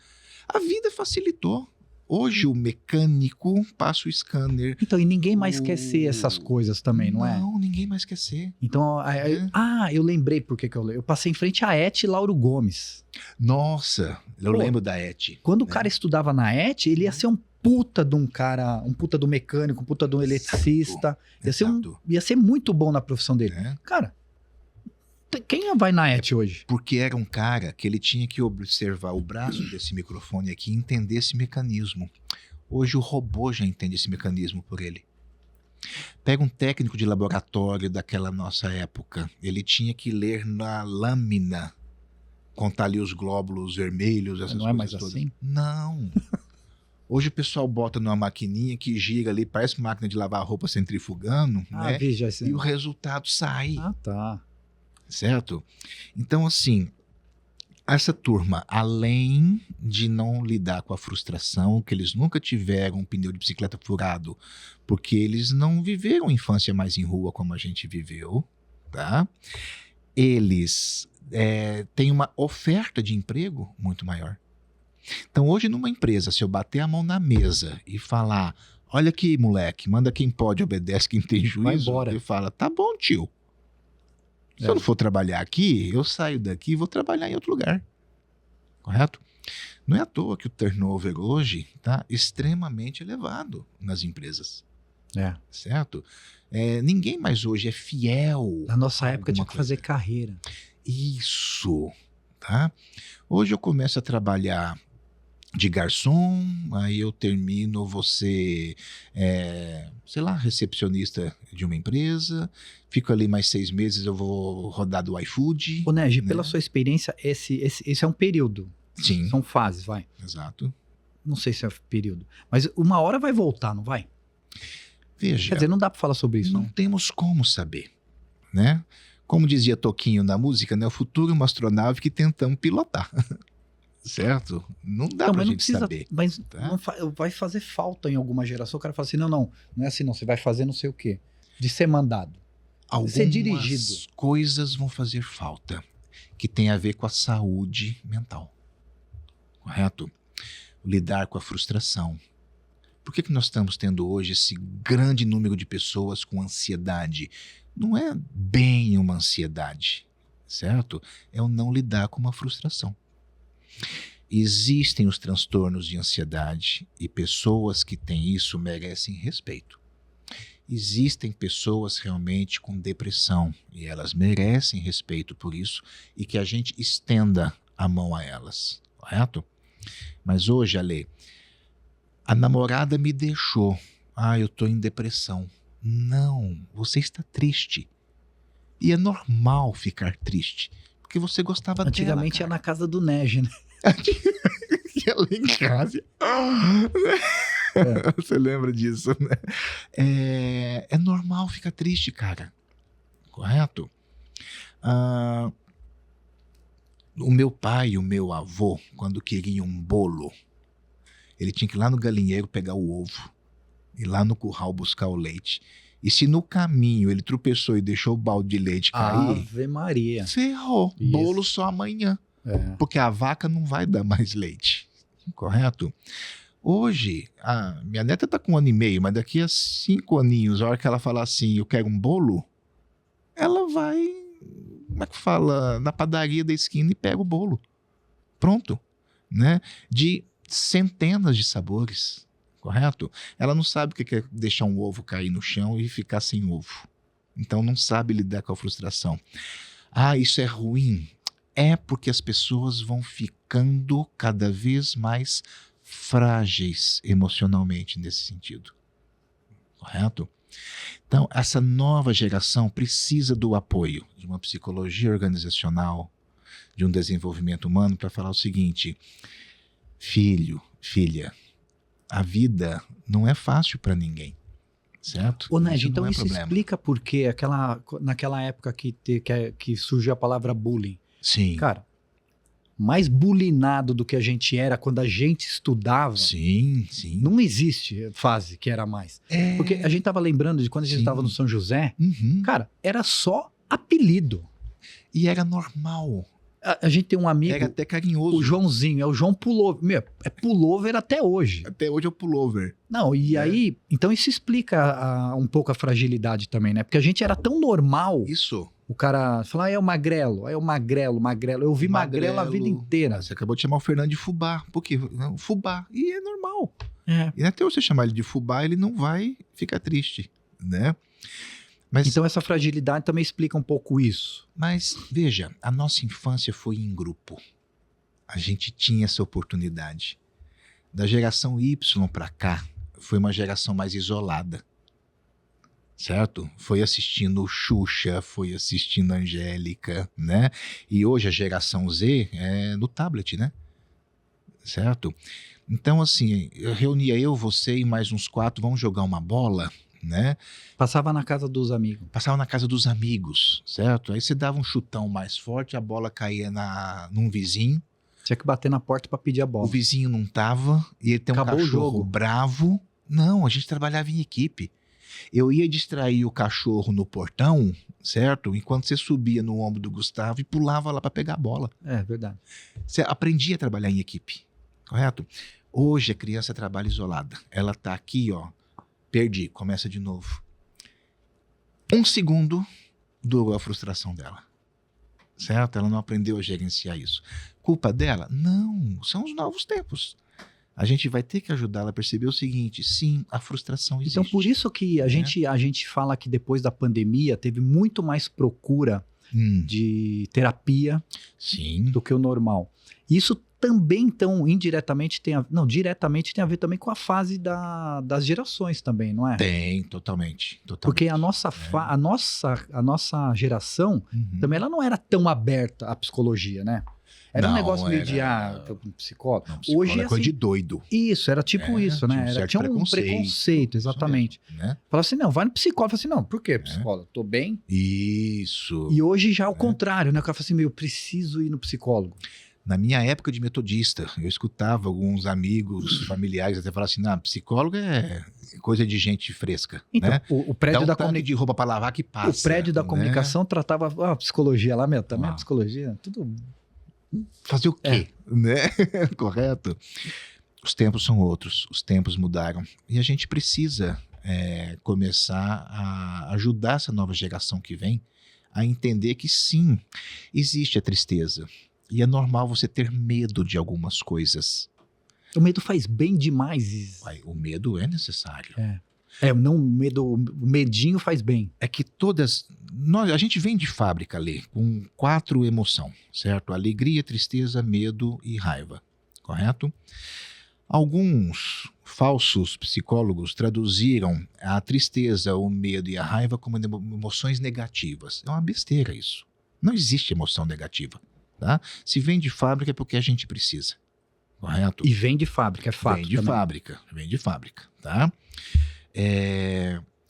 A vida facilitou. Hoje o mecânico passa o scanner. Então, e ninguém mais quer ser essas coisas também, não é? Não, ninguém mais quer ser. Então, eu lembrei por que eu passei em frente à ET Lauro Gomes. Nossa, eu lembro da ET. Quando o cara estudava na ET, ele ia ser um puta de um cara, um puta do mecânico, um puta de um eletricista. Ia ser muito bom na profissão dele. Cara, quem vai na ET hoje? Porque era um cara que ele tinha que observar o braço desse microfone aqui e entender esse mecanismo. Hoje o robô já entende esse mecanismo por ele. Pega um técnico de laboratório daquela nossa época. Ele tinha que ler na lâmina, contar ali os glóbulos vermelhos, essas coisas. Não é mais todas. assim? Não. Hoje o pessoal bota numa maquininha que gira ali, parece máquina de lavar roupa centrifugando, né? Veja, E o resultado sai. Tá. Certo? Então, assim, essa turma, além de não lidar com a frustração, que eles nunca tiveram um pneu de bicicleta furado, porque eles não viveram infância mais em rua como a gente viveu, tá? Eles têm uma oferta de emprego muito maior. Então, hoje, numa empresa, se eu bater a mão na mesa e falar, olha aqui, moleque, manda quem pode, obedece quem tem juízo, vai embora. Ele fala, tá bom, tio. Se eu não for trabalhar aqui, eu saio daqui e vou trabalhar em outro lugar. Correto? Não é à toa que o turnover hoje está extremamente elevado nas empresas. Certo? Ninguém mais hoje é fiel. Na nossa época tinha que fazer carreira. Isso. Tá? Hoje eu começo a trabalhar de garçom, aí eu termino, você, sei lá, recepcionista de uma empresa, fico ali mais 6 meses, eu vou rodar do iFood. Ô, Negi, pela sua experiência, esse é um período. Sim. São fases, vai. Exato. Não sei se é período, mas uma hora vai voltar, não vai? Veja. Quer dizer, não dá pra falar sobre isso. Não temos como saber, né? Como dizia Toquinho na música, né? O futuro é uma astronave que tentamos pilotar. Certo? Não dá pra gente saber. Mas vai fazer falta em alguma geração. O cara fala assim, não é assim não, você vai fazer não sei o quê. De ser mandado. Ser dirigido. Algumas coisas vão fazer falta, que tem a ver com a saúde mental. Correto? Lidar com a frustração. Por que nós estamos tendo hoje esse grande número de pessoas com ansiedade? Não é bem uma ansiedade, certo? É o não lidar com uma frustração. Existem os transtornos de ansiedade e pessoas que têm isso merecem respeito. Existem pessoas realmente com depressão e elas merecem respeito por isso e que a gente estenda a mão a elas, correto? Mas hoje, Ale, a namorada me deixou. Eu estou em depressão. Não, você está triste. E é normal ficar triste, porque você gostava dela. Antigamente ia na casa do Negi, né? Ela em casa. Você lembra disso, né? É normal ficar triste, cara. Correto? O meu pai e o meu avô, quando queriam um bolo, ele tinha que ir lá no galinheiro pegar o ovo, ir lá no curral buscar o leite. E se no caminho ele tropeçou e deixou o balde de leite cair... Ave Maria. Ferrou. Isso. Bolo só amanhã. Porque a vaca não vai dar mais leite. Correto? Hoje, a minha neta está com 1 ano e meio, mas daqui a 5 aninhos, a hora que ela falar assim, eu quero um bolo, ela vai, como é que fala, na padaria da esquina e pega o bolo. Pronto. Né? De centenas de sabores. Correto? Ela não sabe o que é deixar um ovo cair no chão e ficar sem ovo. Então não sabe lidar com a frustração. Isso é ruim. É porque as pessoas vão ficando cada vez mais frágeis emocionalmente nesse sentido. correto? Então, essa nova geração precisa do apoio de uma psicologia organizacional, de um desenvolvimento humano, para falar o seguinte: filho, filha, a vida não é fácil para ninguém, certo? Ô, Ned, Isso então não é isso problema. explica por que naquela época que surgiu a palavra bullying. Sim, Cara, mais bulinado do que a gente era quando a gente estudava, sim. não existe fase que era mais. É, Porque a gente tava lembrando de quando a gente Sim. estava no São José, uhum. cara, era só apelido. E era normal, A gente tem um amigo, era até carinhoso. o Joãozinho, é o João Pullover. Meu, é pullover até hoje. Até hoje é o pullover. Não, e É. aí, então isso explica um pouco a fragilidade também, né? Porque a gente era tão normal, Isso. o cara falar, é o magrelo, magrelo. Eu vi magrelo a vida inteira. Você acabou de chamar o Fernando de fubá. Por quê? Não, fubá. E é normal. É. E até você chamar ele de fubá, ele não vai ficar triste, né? Mas, Então essa fragilidade também explica um pouco isso. mas veja, a nossa infância foi em grupo. A gente tinha essa oportunidade. Da geração Y para cá, foi uma geração mais isolada. Certo? Foi assistindo Xuxa, foi assistindo Angélica, né? E hoje a geração Z é no tablet, né? Certo? Então, assim, eu reunia você e mais uns 4, vamos jogar uma bola, né? Passava na casa dos amigos. Passava na casa dos amigos, certo? Aí você dava um chutão mais forte, a bola caía num vizinho, Tinha que bater na porta pra pedir a o bola. vizinho não tava, e ele tem um Acabou o cachorro jogo. bravo. Não, a gente trabalhava em equipe. Eu ia distrair o cachorro no portão, certo? Enquanto você subia no ombro do Gustavo e pulava lá para pegar a bola. É verdade. Você aprendia a trabalhar em equipe, correto? Hoje a criança trabalha isolada. Ela tá aqui, ó, perdi, começa de novo. 1 segundo durou a frustração dela, certo? Ela não aprendeu a gerenciar isso. Culpa dela? Não, são os novos tempos. A gente vai ter que ajudá-la a perceber o seguinte: sim, a frustração existe. Então por isso que a gente fala que depois da pandemia teve muito mais procura de terapia Sim, do que o normal. Isso também, então, indiretamente diretamente tem a ver também com a fase das gerações também, não é? tem, totalmente. Porque a nossa geração Uhum. também ela não era tão aberta à psicologia, né? Era um Não, negócio meio de era- psicólogo. Não, psicólogo Hoje é coisa assim, de doido. isso, era tipo isso, tinha um né? certo Tinha um preconceito, exatamente. Isso mesmo, né? Falava assim, não, vai no psicólogo. Eu falava assim, não, por quê, psicólogo? Tô bem. Isso. E hoje já é o contrário, né? O cara fala assim, meu, eu preciso ir no psicólogo. Na minha época de metodista, eu escutava alguns amigos, familiares até falar assim: não, psicólogo é coisa de gente fresca, Então, né? o prédio Dá da um tanque comunicação. de roupa para lavar que passa. O prédio da né? comunicação tratava a psicologia lá, meu, também a Uau. psicologia, tudo. Fazer o quê? Né? Correto? Os tempos são outros, os tempos mudaram. E a gente precisa começar a ajudar essa nova geração que vem a entender que sim, existe a tristeza. E é normal você ter medo de algumas coisas. O medo faz bem demais. O medo é necessário. Não, o medinho faz bem. É que a gente vem de fábrica ali com 4 emoções, certo? Alegria, tristeza, medo e raiva, correto? Alguns falsos psicólogos traduziram a tristeza, o medo e a raiva como emoções negativas. É uma besteira isso. Não existe emoção negativa, tá? Se vem de fábrica é porque a gente precisa, correto? E vem de fábrica, é fato. Vem de fábrica, tá?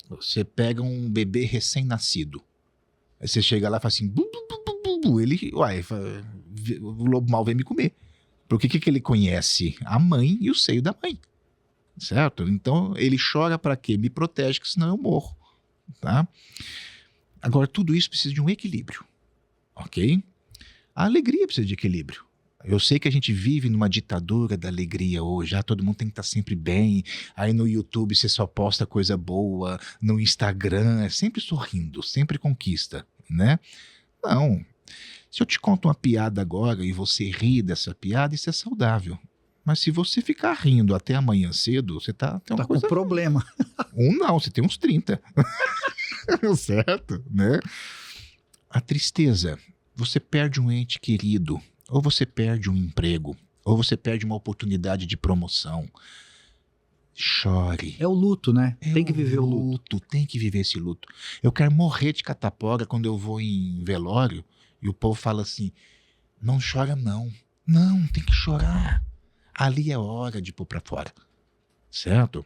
Você pega um bebê recém-nascido, aí você chega lá e fala assim, bu, bu, bu, bu, bu. Ele, o lobo mal vem me comer. Porque o que ele conhece? A mãe e o seio da mãe, certo? Então ele chora para quê? Me protege, que senão eu morro, tá? Agora tudo isso precisa de um equilíbrio, ok? A alegria precisa de equilíbrio. Eu sei que a gente vive numa ditadura da alegria hoje, todo mundo tem que estar sempre bem, aí no YouTube você só posta coisa boa, no Instagram é sempre sorrindo, sempre conquista, né? Não, se eu te conto uma piada agora e você ri dessa piada, isso é saudável. Mas se você ficar rindo até amanhã cedo, você tem uma Tá coisa... com problema. Não, você tem uns 30. Certo, né? A tristeza, você perde um ente querido, ou você perde um emprego, ou você perde uma oportunidade de promoção. chore. É o luto, né? É Tem que viver o luto. Tem que viver esse luto. Eu quero morrer de catapora quando eu vou em velório e o povo fala assim, não chora não. Não, tem que chorar. Ali é hora de pôr pra fora. Certo?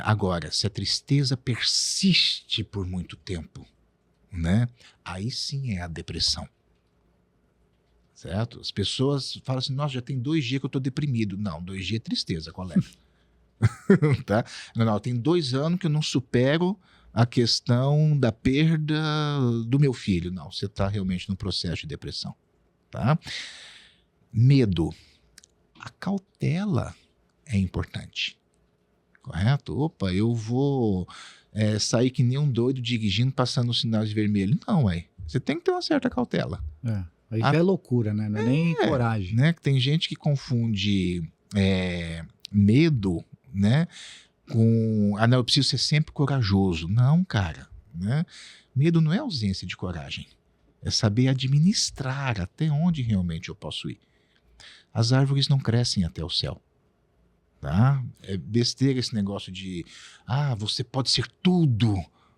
Agora, se a tristeza persiste por muito tempo, né? Aí sim é a depressão. Certo? As pessoas falam assim, nossa, já tem 2 dias que eu tô deprimido. Não, 2 dias é tristeza, colega. Tá? Não, tem 2 anos que eu não supero a questão da perda do meu filho. Não, você está realmente num processo de depressão. Tá? Medo. A cautela é importante. Correto? Opa, eu vou sair que nem um doido dirigindo, passando os sinais de vermelho. Não, você tem que ter uma certa cautela. Aí já é loucura, né? Não é nem coragem. Né? Tem gente que confunde medo, né, com... não, eu preciso ser sempre corajoso. Não, cara. Né? Medo não é ausência de coragem. É saber administrar até onde realmente eu posso ir. As árvores não crescem até o céu. Tá? É besteira esse negócio de você pode ser tudo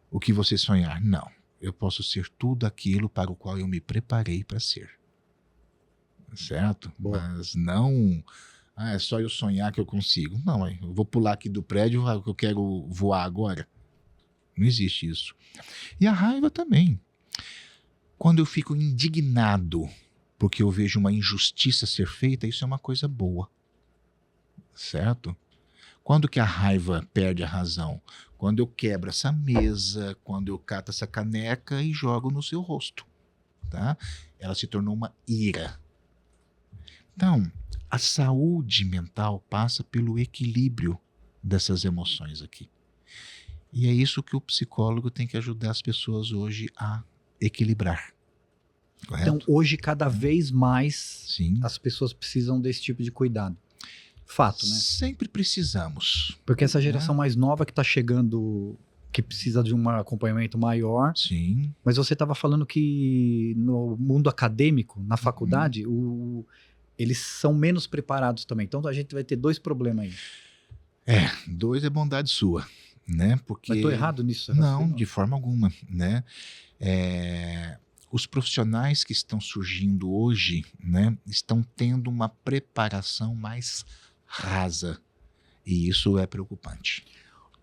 o que você sonhar. Não. Eu posso ser tudo aquilo para o qual eu me preparei para ser. Certo? Boa. Mas não... é só eu sonhar que eu consigo. Não, eu vou pular aqui do prédio que eu quero voar agora. Não existe isso. E a raiva também. Quando eu fico indignado porque eu vejo uma injustiça ser feita, isso é uma coisa boa. Certo? Quando que a raiva perde a razão? Quando eu quebro essa mesa, quando eu cato essa caneca e jogo no seu rosto. Tá? Ela se tornou uma ira. Então, a saúde mental passa pelo equilíbrio dessas emoções aqui. E é isso que o psicólogo tem que ajudar as pessoas hoje a equilibrar. Correto? Então, hoje, cada vez mais, Sim. as pessoas precisam desse tipo de cuidado. Fato, né? Sempre precisamos. Porque essa geração mais nova que está chegando, que precisa de um acompanhamento maior. Sim. Mas você estava falando que no mundo acadêmico, na faculdade, eles são menos preparados também. Então, a gente vai ter 2 problemas aí. 2 é bondade sua, né? Porque... Mas estou errado nisso? Não, de forma alguma, né? Os profissionais que estão surgindo hoje, né, estão tendo uma preparação mais rasa. E isso é preocupante.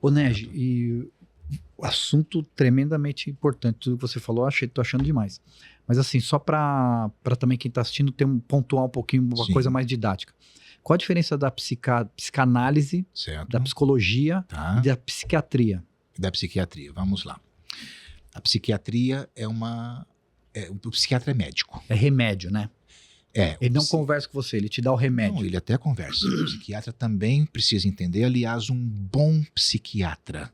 Ô, Negi, e o assunto tremendamente importante, tudo que você falou, tô achando demais. Mas assim, só para também quem está assistindo pontuar um pouquinho, uma Sim. coisa mais didática. Qual a diferença da psicanálise, Certo? da psicologia Tá. e da psiquiatria? Da psiquiatria, vamos lá. A psiquiatria o psiquiatra é médico. É remédio, né? Ele não conversa com você, ele te dá o remédio. Não, ele até conversa. O psiquiatra também precisa entender. Aliás, um bom psiquiatra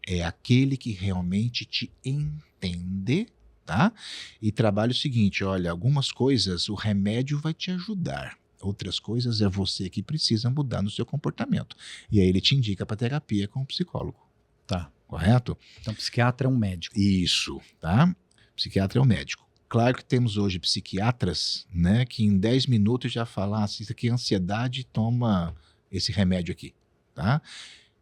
é aquele que realmente te entende, tá? E trabalha o seguinte, olha, algumas coisas o remédio vai te ajudar. Outras coisas é você que precisa mudar no seu comportamento. E aí ele te indica para terapia com o psicólogo. Tá. Correto? Então, psiquiatra é um médico. Isso, tá? Psiquiatra é o médico. Claro que temos hoje psiquiatras, né, que em 10 minutos já falam, se isso aqui é ansiedade, toma esse remédio aqui, tá?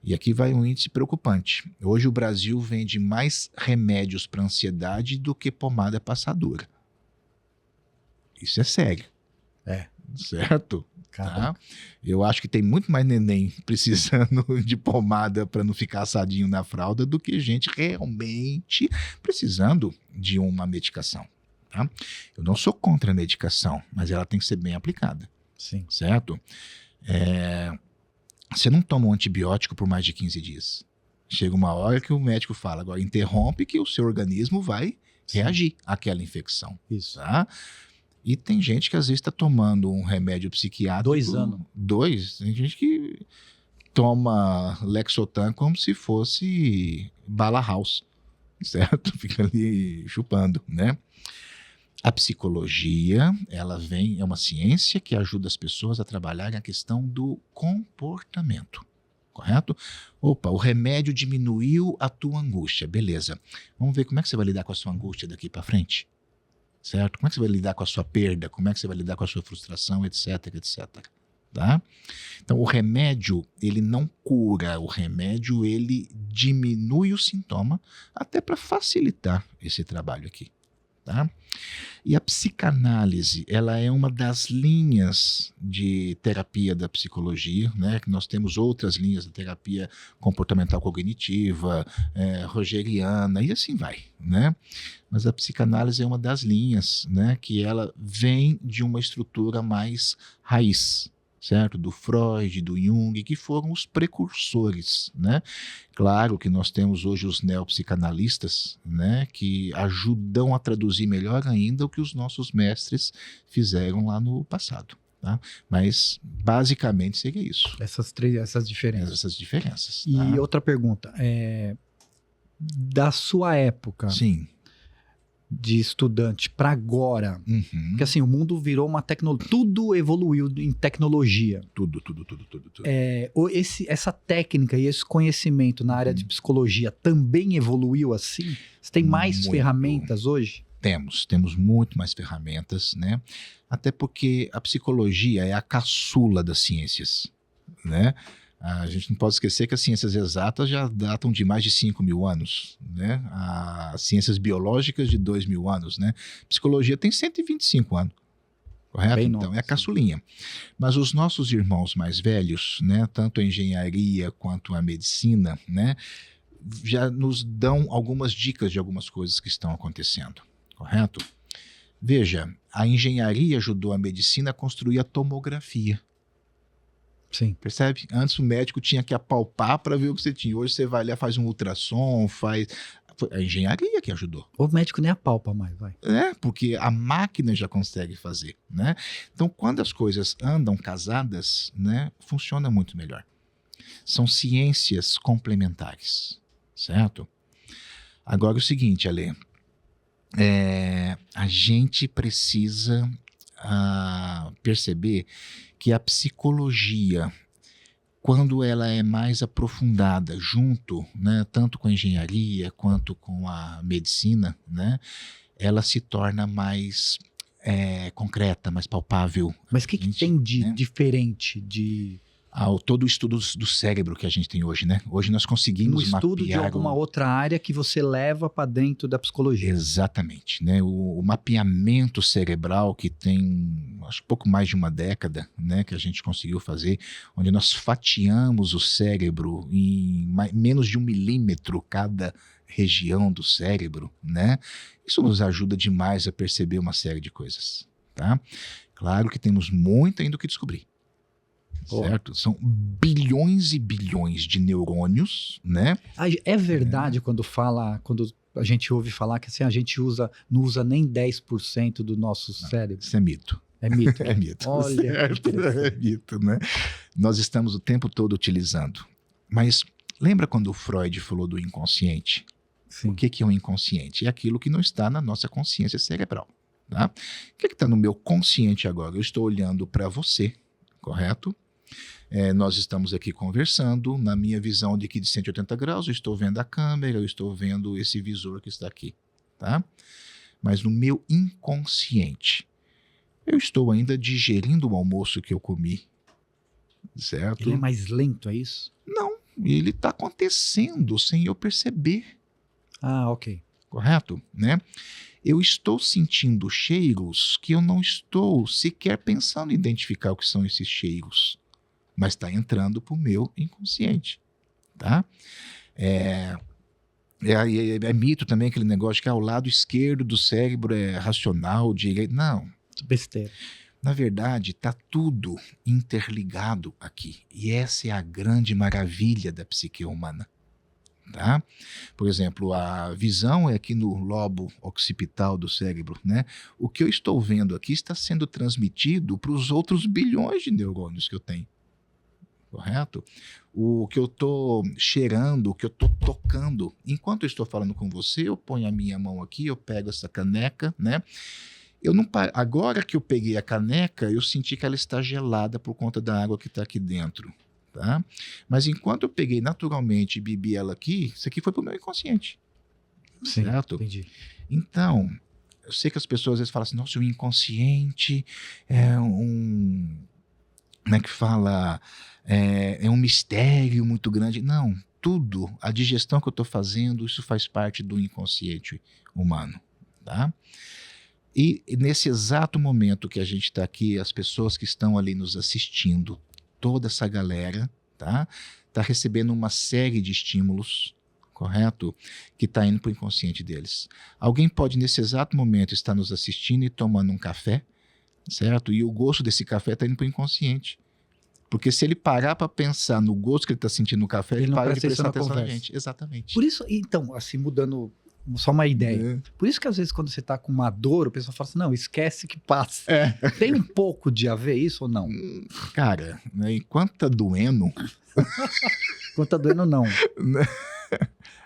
E aqui vai um índice preocupante. Hoje o Brasil vende mais remédios para ansiedade do que pomada passadora. Isso é sério. Certo? Tá? Eu acho que tem muito mais neném precisando de pomada para não ficar assadinho na fralda do que gente realmente precisando de uma medicação. Tá? Eu não sou contra a medicação, mas ela tem que ser bem aplicada. Sim. Certo? Você não toma um antibiótico por mais de 15 dias. Chega uma hora que o médico fala, agora interrompe que o seu organismo vai reagir àquela infecção. Isso. Tá? E tem gente que às vezes está tomando um remédio psiquiátrico... 2 anos. 2? Tem gente que toma Lexotan como se fosse bala house, certo? Fica ali chupando, né? A psicologia, ela é uma ciência que ajuda as pessoas a trabalhar a questão do comportamento, correto? Opa, o remédio diminuiu a tua angústia, beleza. Vamos ver como é que você vai lidar com a sua angústia daqui para frente, certo? Como é que você vai lidar com a sua perda? Como é que você vai lidar com a sua frustração, etc, etc. tá? Então, o remédio, ele não cura, o remédio, ele diminui o sintoma até para facilitar esse trabalho aqui, tá? E a psicanálise, ela é uma das linhas de terapia da psicologia, né? Que nós temos outras linhas de terapia comportamental cognitiva, rogeriana, e assim vai, né? Mas a psicanálise é uma das linhas, né? Que ela vem de uma estrutura mais raiz, certo? Do Freud, do Jung, que foram os precursores, né? Claro que nós temos hoje os neopsicanalistas, né? Que ajudam a traduzir melhor ainda o que os nossos mestres fizeram lá no passado, tá? Mas basicamente seria isso. Essas diferenças. Essas diferenças. E Tá? outra pergunta, da sua época Sim. de estudante para agora, Uhum. porque assim, o mundo virou uma tecnologia, tudo evoluiu em tecnologia. Tudo. Essa técnica e esse conhecimento na área de psicologia também evoluiu assim? Você tem mais Muito. ferramentas hoje? Temos muito mais ferramentas, né? Até porque a psicologia é a caçula das ciências, né? A gente não pode esquecer que as ciências exatas já datam de mais de 5.000 anos, né? As ciências biológicas de 2.000 anos, né? Psicologia tem 125 anos, correto? Bem Então novo, é a caçulinha. Mas os nossos irmãos mais velhos, né? Tanto a engenharia quanto a medicina, né? Já nos dão algumas dicas de algumas coisas que estão acontecendo, correto? Veja, a engenharia ajudou a medicina a construir a tomografia. Sim. Percebe? Antes o médico tinha que apalpar para ver o que você tinha. Hoje você vai lá, faz um ultrassom, faz... Foi a engenharia que ajudou. O médico nem apalpa mais, vai. Porque a máquina já consegue fazer, né? Então, quando as coisas andam casadas, né, funciona muito melhor. São ciências complementares, certo? Agora o seguinte, Ale, a gente precisa perceber que a psicologia, quando ela é mais aprofundada junto, né, tanto com a engenharia quanto com a medicina, né, ela se torna mais concreta, mais palpável. Mas o que tem de né? diferente de Todo o estudo do cérebro que a gente tem hoje, né? Hoje nós conseguimos um estudo de mapear alguma outra área que você leva para dentro da psicologia? Exatamente, né? O mapeamento cerebral que tem, acho pouco mais de uma década, né, que a gente conseguiu fazer, onde nós fatiamos o cérebro em menos de 1 milímetro cada região do cérebro, né? Isso nos ajuda demais a perceber uma série de coisas, tá? Claro que temos muito ainda o que descobrir. Certo? São bilhões e bilhões de neurônios, né? É verdade quando a gente ouve falar que assim, a gente não usa nem 10% do nosso cérebro. Isso é mito. É mito. É mito. Olha, certo? É mito, né? Nós estamos o tempo todo utilizando. Mas lembra quando o Freud falou do inconsciente? Sim. O que é o inconsciente? É aquilo que não está na nossa consciência cerebral. Tá? O que está no meu consciente agora? Eu estou olhando para você, correto? Nós estamos aqui conversando, na minha visão de aqui de 180 graus, eu estou vendo a câmera, eu estou vendo esse visor que está aqui, tá? Mas no meu inconsciente, eu estou ainda digerindo o almoço que eu comi, certo? Ele é mais lento, é isso? Não, ele está acontecendo sem eu perceber. Ah, ok. Correto? Né? Eu estou sentindo cheiros que eu não estou sequer pensando em identificar o que são esses cheiros. Mas está entrando para o meu inconsciente, tá? É mito também aquele negócio que o lado esquerdo do cérebro é racional, direito. Não. Besteira. Na verdade, está tudo interligado aqui. E essa é a grande maravilha da psique humana. Tá? Por exemplo, a visão é aqui no lobo occipital do cérebro, né? O que eu estou vendo aqui está sendo transmitido para os outros bilhões de neurônios que eu tenho. Correto? O que eu estou cheirando, o que eu estou tocando. Enquanto eu estou falando com você, eu ponho a minha mão aqui, eu pego essa caneca, né? Agora que eu peguei a caneca, eu senti que ela está gelada por conta da água que está aqui dentro. Tá? Mas enquanto eu peguei naturalmente e bebi ela aqui, isso aqui foi para o meu inconsciente. Sim, certo? Entendi. Então, eu sei que as pessoas às vezes falam assim, nossa, o inconsciente é como é que fala, é um mistério muito grande. Não, tudo, a digestão que eu estou fazendo, isso faz parte do inconsciente humano, tá? E nesse exato momento que a gente está aqui, as pessoas que estão ali nos assistindo, toda essa galera, tá? Tá recebendo uma série de estímulos, correto? Que está indo para o inconsciente deles. Alguém pode, nesse exato momento, estar nos assistindo e tomando um café, certo? E o gosto desse café está indo para o inconsciente. Porque se ele parar para pensar no gosto que ele está sentindo no café, ele não para de presta prestar atenção na atenção na conversa. gente. Exatamente. Por isso, então, assim, mudando só uma ideia. Por isso que às vezes quando você tá com uma dor, o pessoal fala assim, não, esquece que passa. Tem um pouco de a ver isso ou não? Cara, né, enquanto tá doendo, Quando tá doendo, não.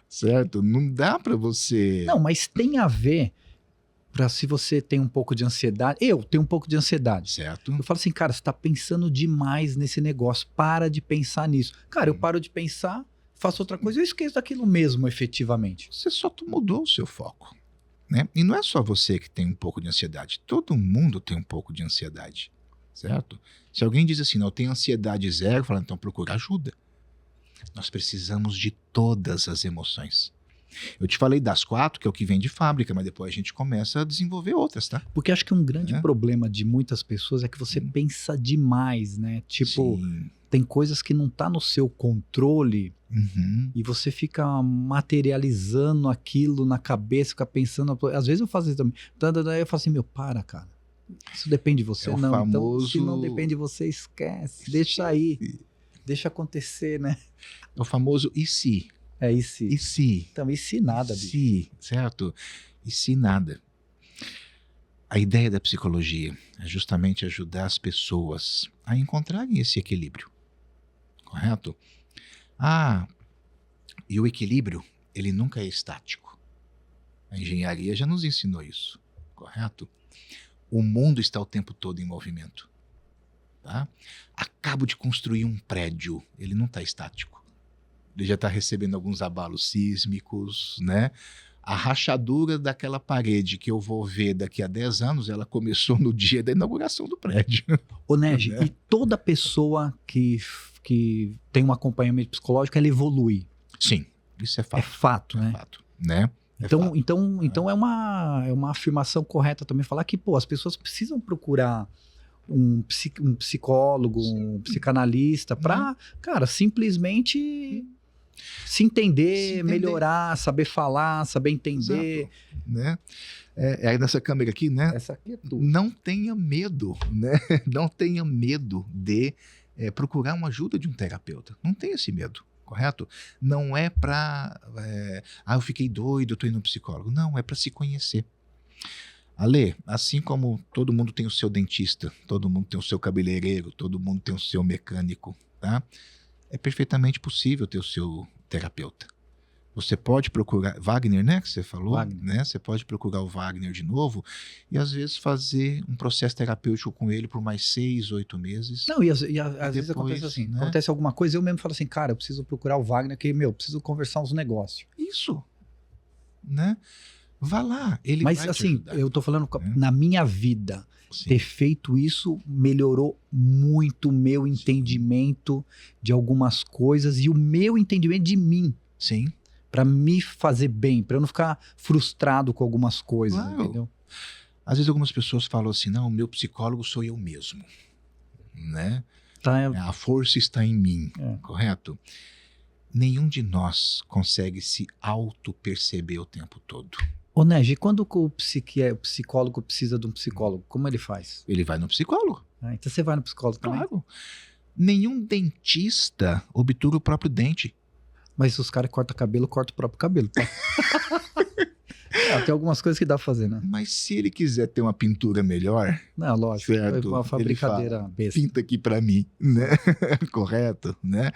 certo? Não dá para você... Não, mas tem a ver para se você tem um pouco de ansiedade. Eu tenho um pouco de ansiedade. Certo? Eu falo assim, cara, você tá pensando demais nesse negócio. Para de pensar nisso. Cara, eu paro de pensar, faço outra coisa, eu esqueço daquilo mesmo, efetivamente. Você só mudou o seu foco, né? E não é só você que tem um pouco de ansiedade. Todo mundo tem um pouco de ansiedade, certo? Se alguém diz assim, não, eu tenho ansiedade zero, fala, então procura ajuda. Nós precisamos de todas as emoções. Eu te falei das 4, que é o que vem de fábrica, mas depois a gente começa a desenvolver outras, tá? Porque acho que um grande problema de muitas pessoas é que você pensa demais, né? Tipo, Sim. tem coisas que não tá no seu controle e você fica materializando aquilo na cabeça, fica pensando... Às vezes eu faço isso também. Daí eu falo assim, para, cara. Isso depende de você, É o não. famoso... Então, se não depende de você, esquece. Deixa aí. Deixa acontecer, né? É o famoso e se? E se? E se? Então, e se nada, E bicho? se, certo? E se nada? A ideia da psicologia é justamente ajudar as pessoas a encontrarem esse equilíbrio, correto? E o equilíbrio, ele nunca é estático. A engenharia já nos ensinou isso, correto? O mundo está o tempo todo em movimento, tá? Acabo de construir um prédio, ele não está estático. Ele já está recebendo alguns abalos sísmicos, né? A rachadura daquela parede que eu vou ver daqui a 10 anos, ela começou no dia da inauguração do prédio. Ô, Negi, e toda pessoa que tem um acompanhamento psicológico, ela evolui? Sim, isso é fato. É fato, né? É fato, né? Então é uma afirmação correta também falar que, pô, as pessoas precisam procurar um psicólogo, um psicanalista para, cara, simplesmente se entender, melhorar, saber falar, saber entender. Exato, né? Aí nessa câmera aqui, né? Essa aqui é tudo. Não tenha medo, né? Não tenha medo de procurar uma ajuda de um terapeuta. Não tenha esse medo, correto? Não é para... eu fiquei doido, eu tô indo no psicólogo. Não, é para se conhecer. Ale, assim como todo mundo tem o seu dentista, todo mundo tem o seu cabeleireiro, todo mundo tem o seu mecânico, tá? É perfeitamente possível ter o seu terapeuta. Você pode procurar... Wagner, né, que você falou? Wagner. Né? Você pode procurar o Wagner de novo e, às vezes, fazer um processo terapêutico com ele por mais 6, 8 meses. Não, às vezes acontece assim, né? Acontece alguma coisa, eu mesmo falo assim, cara, eu preciso procurar o Wagner, que, preciso conversar uns negócios. Isso, né? Vá lá, ele Mas vai te assim, ajudar. eu tô falando na minha vida, ter feito isso melhorou muito o meu entendimento de algumas coisas e o meu entendimento de mim. Sim. Pra me fazer bem, pra eu não ficar frustrado com algumas coisas, Claro. entendeu? Às vezes algumas pessoas falam assim, não, o meu psicólogo sou eu mesmo, né? A força está em mim, correto? Nenhum de nós consegue se auto-perceber o tempo todo. Ô, Negi, quando o psicólogo precisa de um psicólogo, como ele faz? Ele vai no psicólogo. Então você vai no psicólogo também? Claro. Nenhum dentista obtura o próprio dente. Mas os caras cortam cabelo, cortam o próprio cabelo, tá? Tem algumas coisas que dá pra fazer, né? Mas se ele quiser ter uma pintura melhor... Não, lógico. Certo, Foi uma brincadeira besta. Pinta aqui pra mim, né? Correto, né?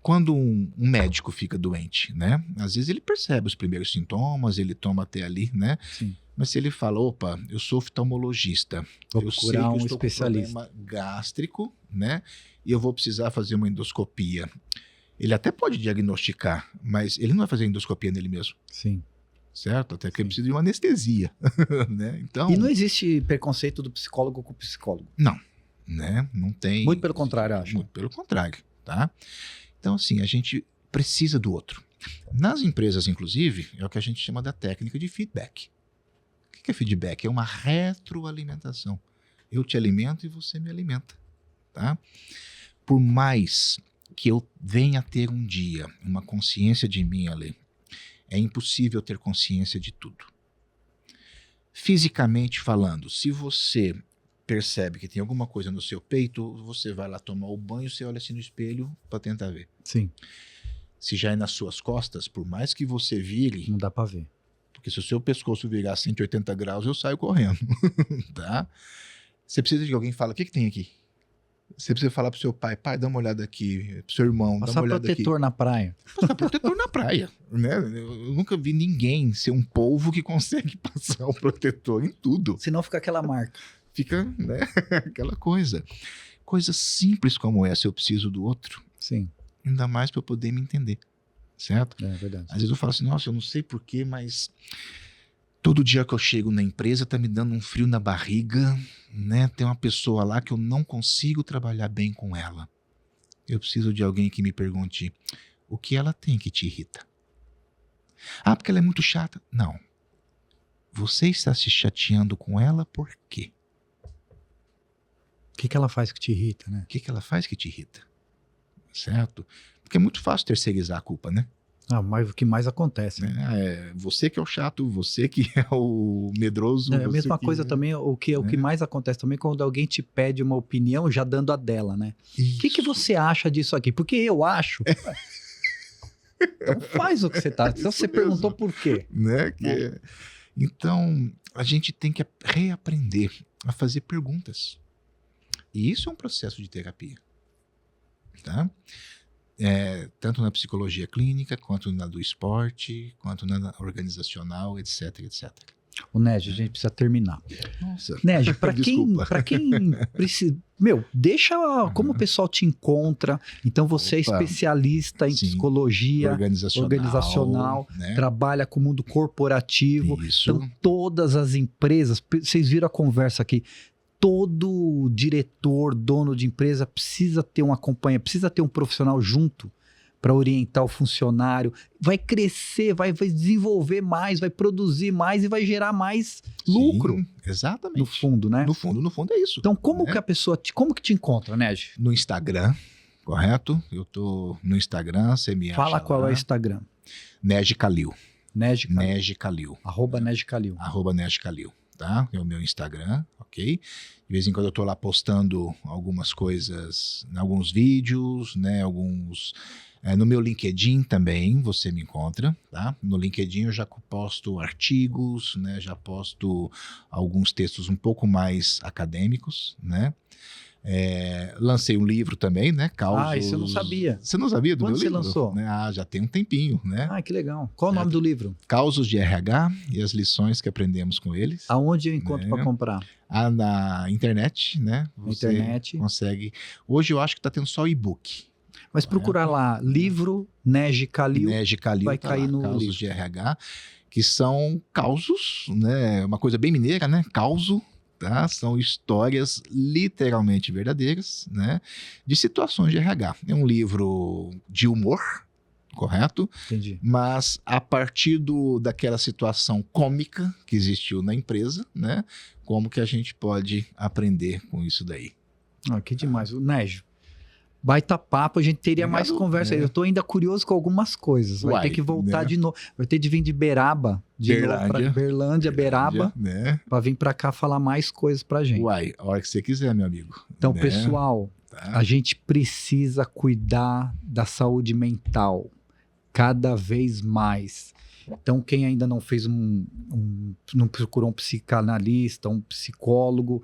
Quando um médico fica doente, né? Às vezes ele percebe os primeiros sintomas, ele toma até ali, né? Sim. Mas se ele fala, opa, eu sou oftalmologista, Vou eu sei que procurar eu um estou especialista. com problema gástrico, né? E eu vou precisar fazer uma endoscopia. Ele até pode diagnosticar, mas ele não vai fazer endoscopia nele mesmo. Sim. Certo? Até porque ele precisa de uma anestesia, né? Então... E não existe preconceito do psicólogo com o psicólogo? Não. né? Não tem... Muito pelo contrário, acho. Muito pelo contrário, tá? Então, assim, a gente precisa do outro. Nas empresas, inclusive, é o que a gente chama da técnica de feedback. O que é feedback? É uma retroalimentação. Eu te alimento e você me alimenta, tá? Por mais que eu venha a ter um dia uma consciência de mim, Ale, é impossível ter consciência de tudo. Fisicamente falando, se você percebe que tem alguma coisa no seu peito, você vai lá tomar o banho, você olha assim no espelho para tentar ver. Sim, Se já é nas suas costas, por mais que você vire, não dá pra ver. porque se o seu pescoço virar 180 graus, eu saio correndo, tá? Você precisa de alguém que fala, o que tem aqui? Você precisa falar pro seu pai, dá uma olhada aqui, pro seu irmão, dá Passar uma olhada protetor aqui. na praia. Passar protetor na praia, né? Eu nunca vi ninguém ser um polvo que consegue passar o protetor em tudo. Senão fica aquela marca. Fica, né? Aquela coisa. Coisas simples como essa, eu preciso do outro, Sim, ainda mais para eu poder me entender, certo? é verdade. Às vezes eu falo assim, nossa, eu não sei porquê, mas todo dia que eu chego na empresa tá me dando um frio na barriga, né? Tem uma pessoa lá que eu não consigo trabalhar bem com ela. Eu preciso de alguém que me pergunte o que ela tem que te irrita. Ah, porque ela é muito chata. Não. Você está se chateando com ela por quê? O que ela faz que te irrita, né? O que ela faz que te irrita? Certo? Porque é muito fácil terceirizar a culpa, né? Ah, mas o que mais acontece, né? É você que é o chato, você que é o medroso. É a você mesma que coisa é... também, o que né? mais acontece também quando alguém te pede uma opinião já dando a dela, né? O que você acha disso aqui? Porque eu acho. Então faz o que você tá. Então Isso você mesmo. perguntou por quê. Né? Né? Então, a gente tem que reaprender a fazer perguntas. E isso é um processo de terapia. Tá? Tanto na psicologia clínica, quanto na do esporte, quanto na organizacional, etc, etc. O Nege, a gente precisa terminar. Nossa. Nege, pra quem Desculpa. precisa... Meu, deixa como o pessoal te encontra. Então você é Opa. especialista em Sim. psicologia organizacional, né? trabalha com o mundo corporativo. Isso. Então todas as empresas, vocês viram a conversa aqui, todo diretor, dono de empresa precisa ter um acompanha, precisa ter um profissional junto para orientar o funcionário, vai crescer, vai desenvolver mais, vai produzir mais e vai gerar mais lucro. Sim, exatamente. No fundo, né? No fundo é isso. Então, como né? que a pessoa, como que te encontra, Nege? No Instagram, correto? Eu tô no Instagram, você me acha Fala qual lá. é o Instagram. Nege Calil. Nege Calil. Nege Calil. Arroba Nege Calil. Arroba Nege Calil, tá? É o meu Instagram, ok? De vez em quando eu tô lá postando algumas coisas, alguns vídeos, né? Alguns... no meu LinkedIn também você me encontra, tá? No LinkedIn eu já posto artigos, né? Já posto alguns textos um pouco mais acadêmicos, né? Lancei um livro também, né? Causos... isso eu não sabia. Você não sabia do Quando meu livro? você lançou? Né? Já tem um tempinho, né? Ah, que legal. Qual o Certo. nome do livro? Causos de RH e as lições que aprendemos com eles. Aonde eu encontro Né? para comprar? Na internet, né? Você Internet. consegue... Hoje eu acho que está tendo só e-book. Mas procurar lá, livro Nege Calil. Nege Calil vai tá cair lá, no Causos livro. de RH, que são causos, né? Uma coisa bem mineira, né? Causo, tá? São histórias literalmente verdadeiras, né? De situações de RH. É um livro de humor, correto? Entendi. Mas a partir daquela situação cômica que existiu na empresa, né? Como que a gente pode aprender com isso daí? Ah, que demais. O Nege, baita papo, a gente teria Obrigado, mais conversa. né? Eu tô ainda curioso com algumas coisas. Vai Uai, ter que voltar né? de novo. Vai ter de vir de Beraba, de novo pra Berlândia, Beraba, né? para vir para cá falar mais coisas pra gente. Uai, a hora que você quiser, meu amigo. Então, né? pessoal, Tá? a gente precisa cuidar da saúde mental cada vez mais. Então, quem ainda não fez não procurou um psicanalista, um psicólogo,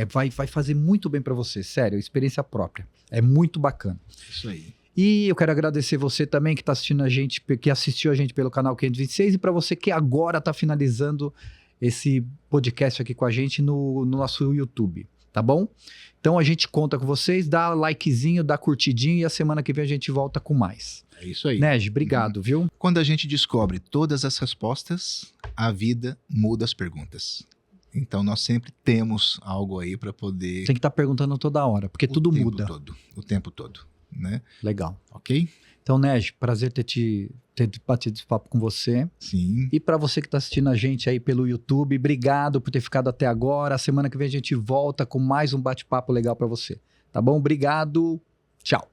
vai fazer muito bem para você, sério, experiência própria. É muito bacana. Isso aí. E eu quero agradecer você também que está assistindo a gente, que assistiu a gente pelo canal 526 e para você que agora está finalizando esse podcast aqui com a gente no nosso YouTube, tá bom? Então a gente conta com vocês, dá likezinho, dá curtidinho e a semana que vem a gente volta com mais. É isso aí. Nege, obrigado, viu? Quando a gente descobre todas as respostas, a vida muda as perguntas. Então nós sempre temos algo aí para poder... Tem que estar perguntando toda hora, porque tudo muda. O tempo todo, né? Legal. Ok? Então, Neji, prazer ter batido esse papo com você. Sim. E para você que está assistindo a gente aí pelo YouTube, obrigado por ter ficado até agora. A semana que vem a gente volta com mais um bate-papo legal para você. Tá bom? Obrigado. Tchau.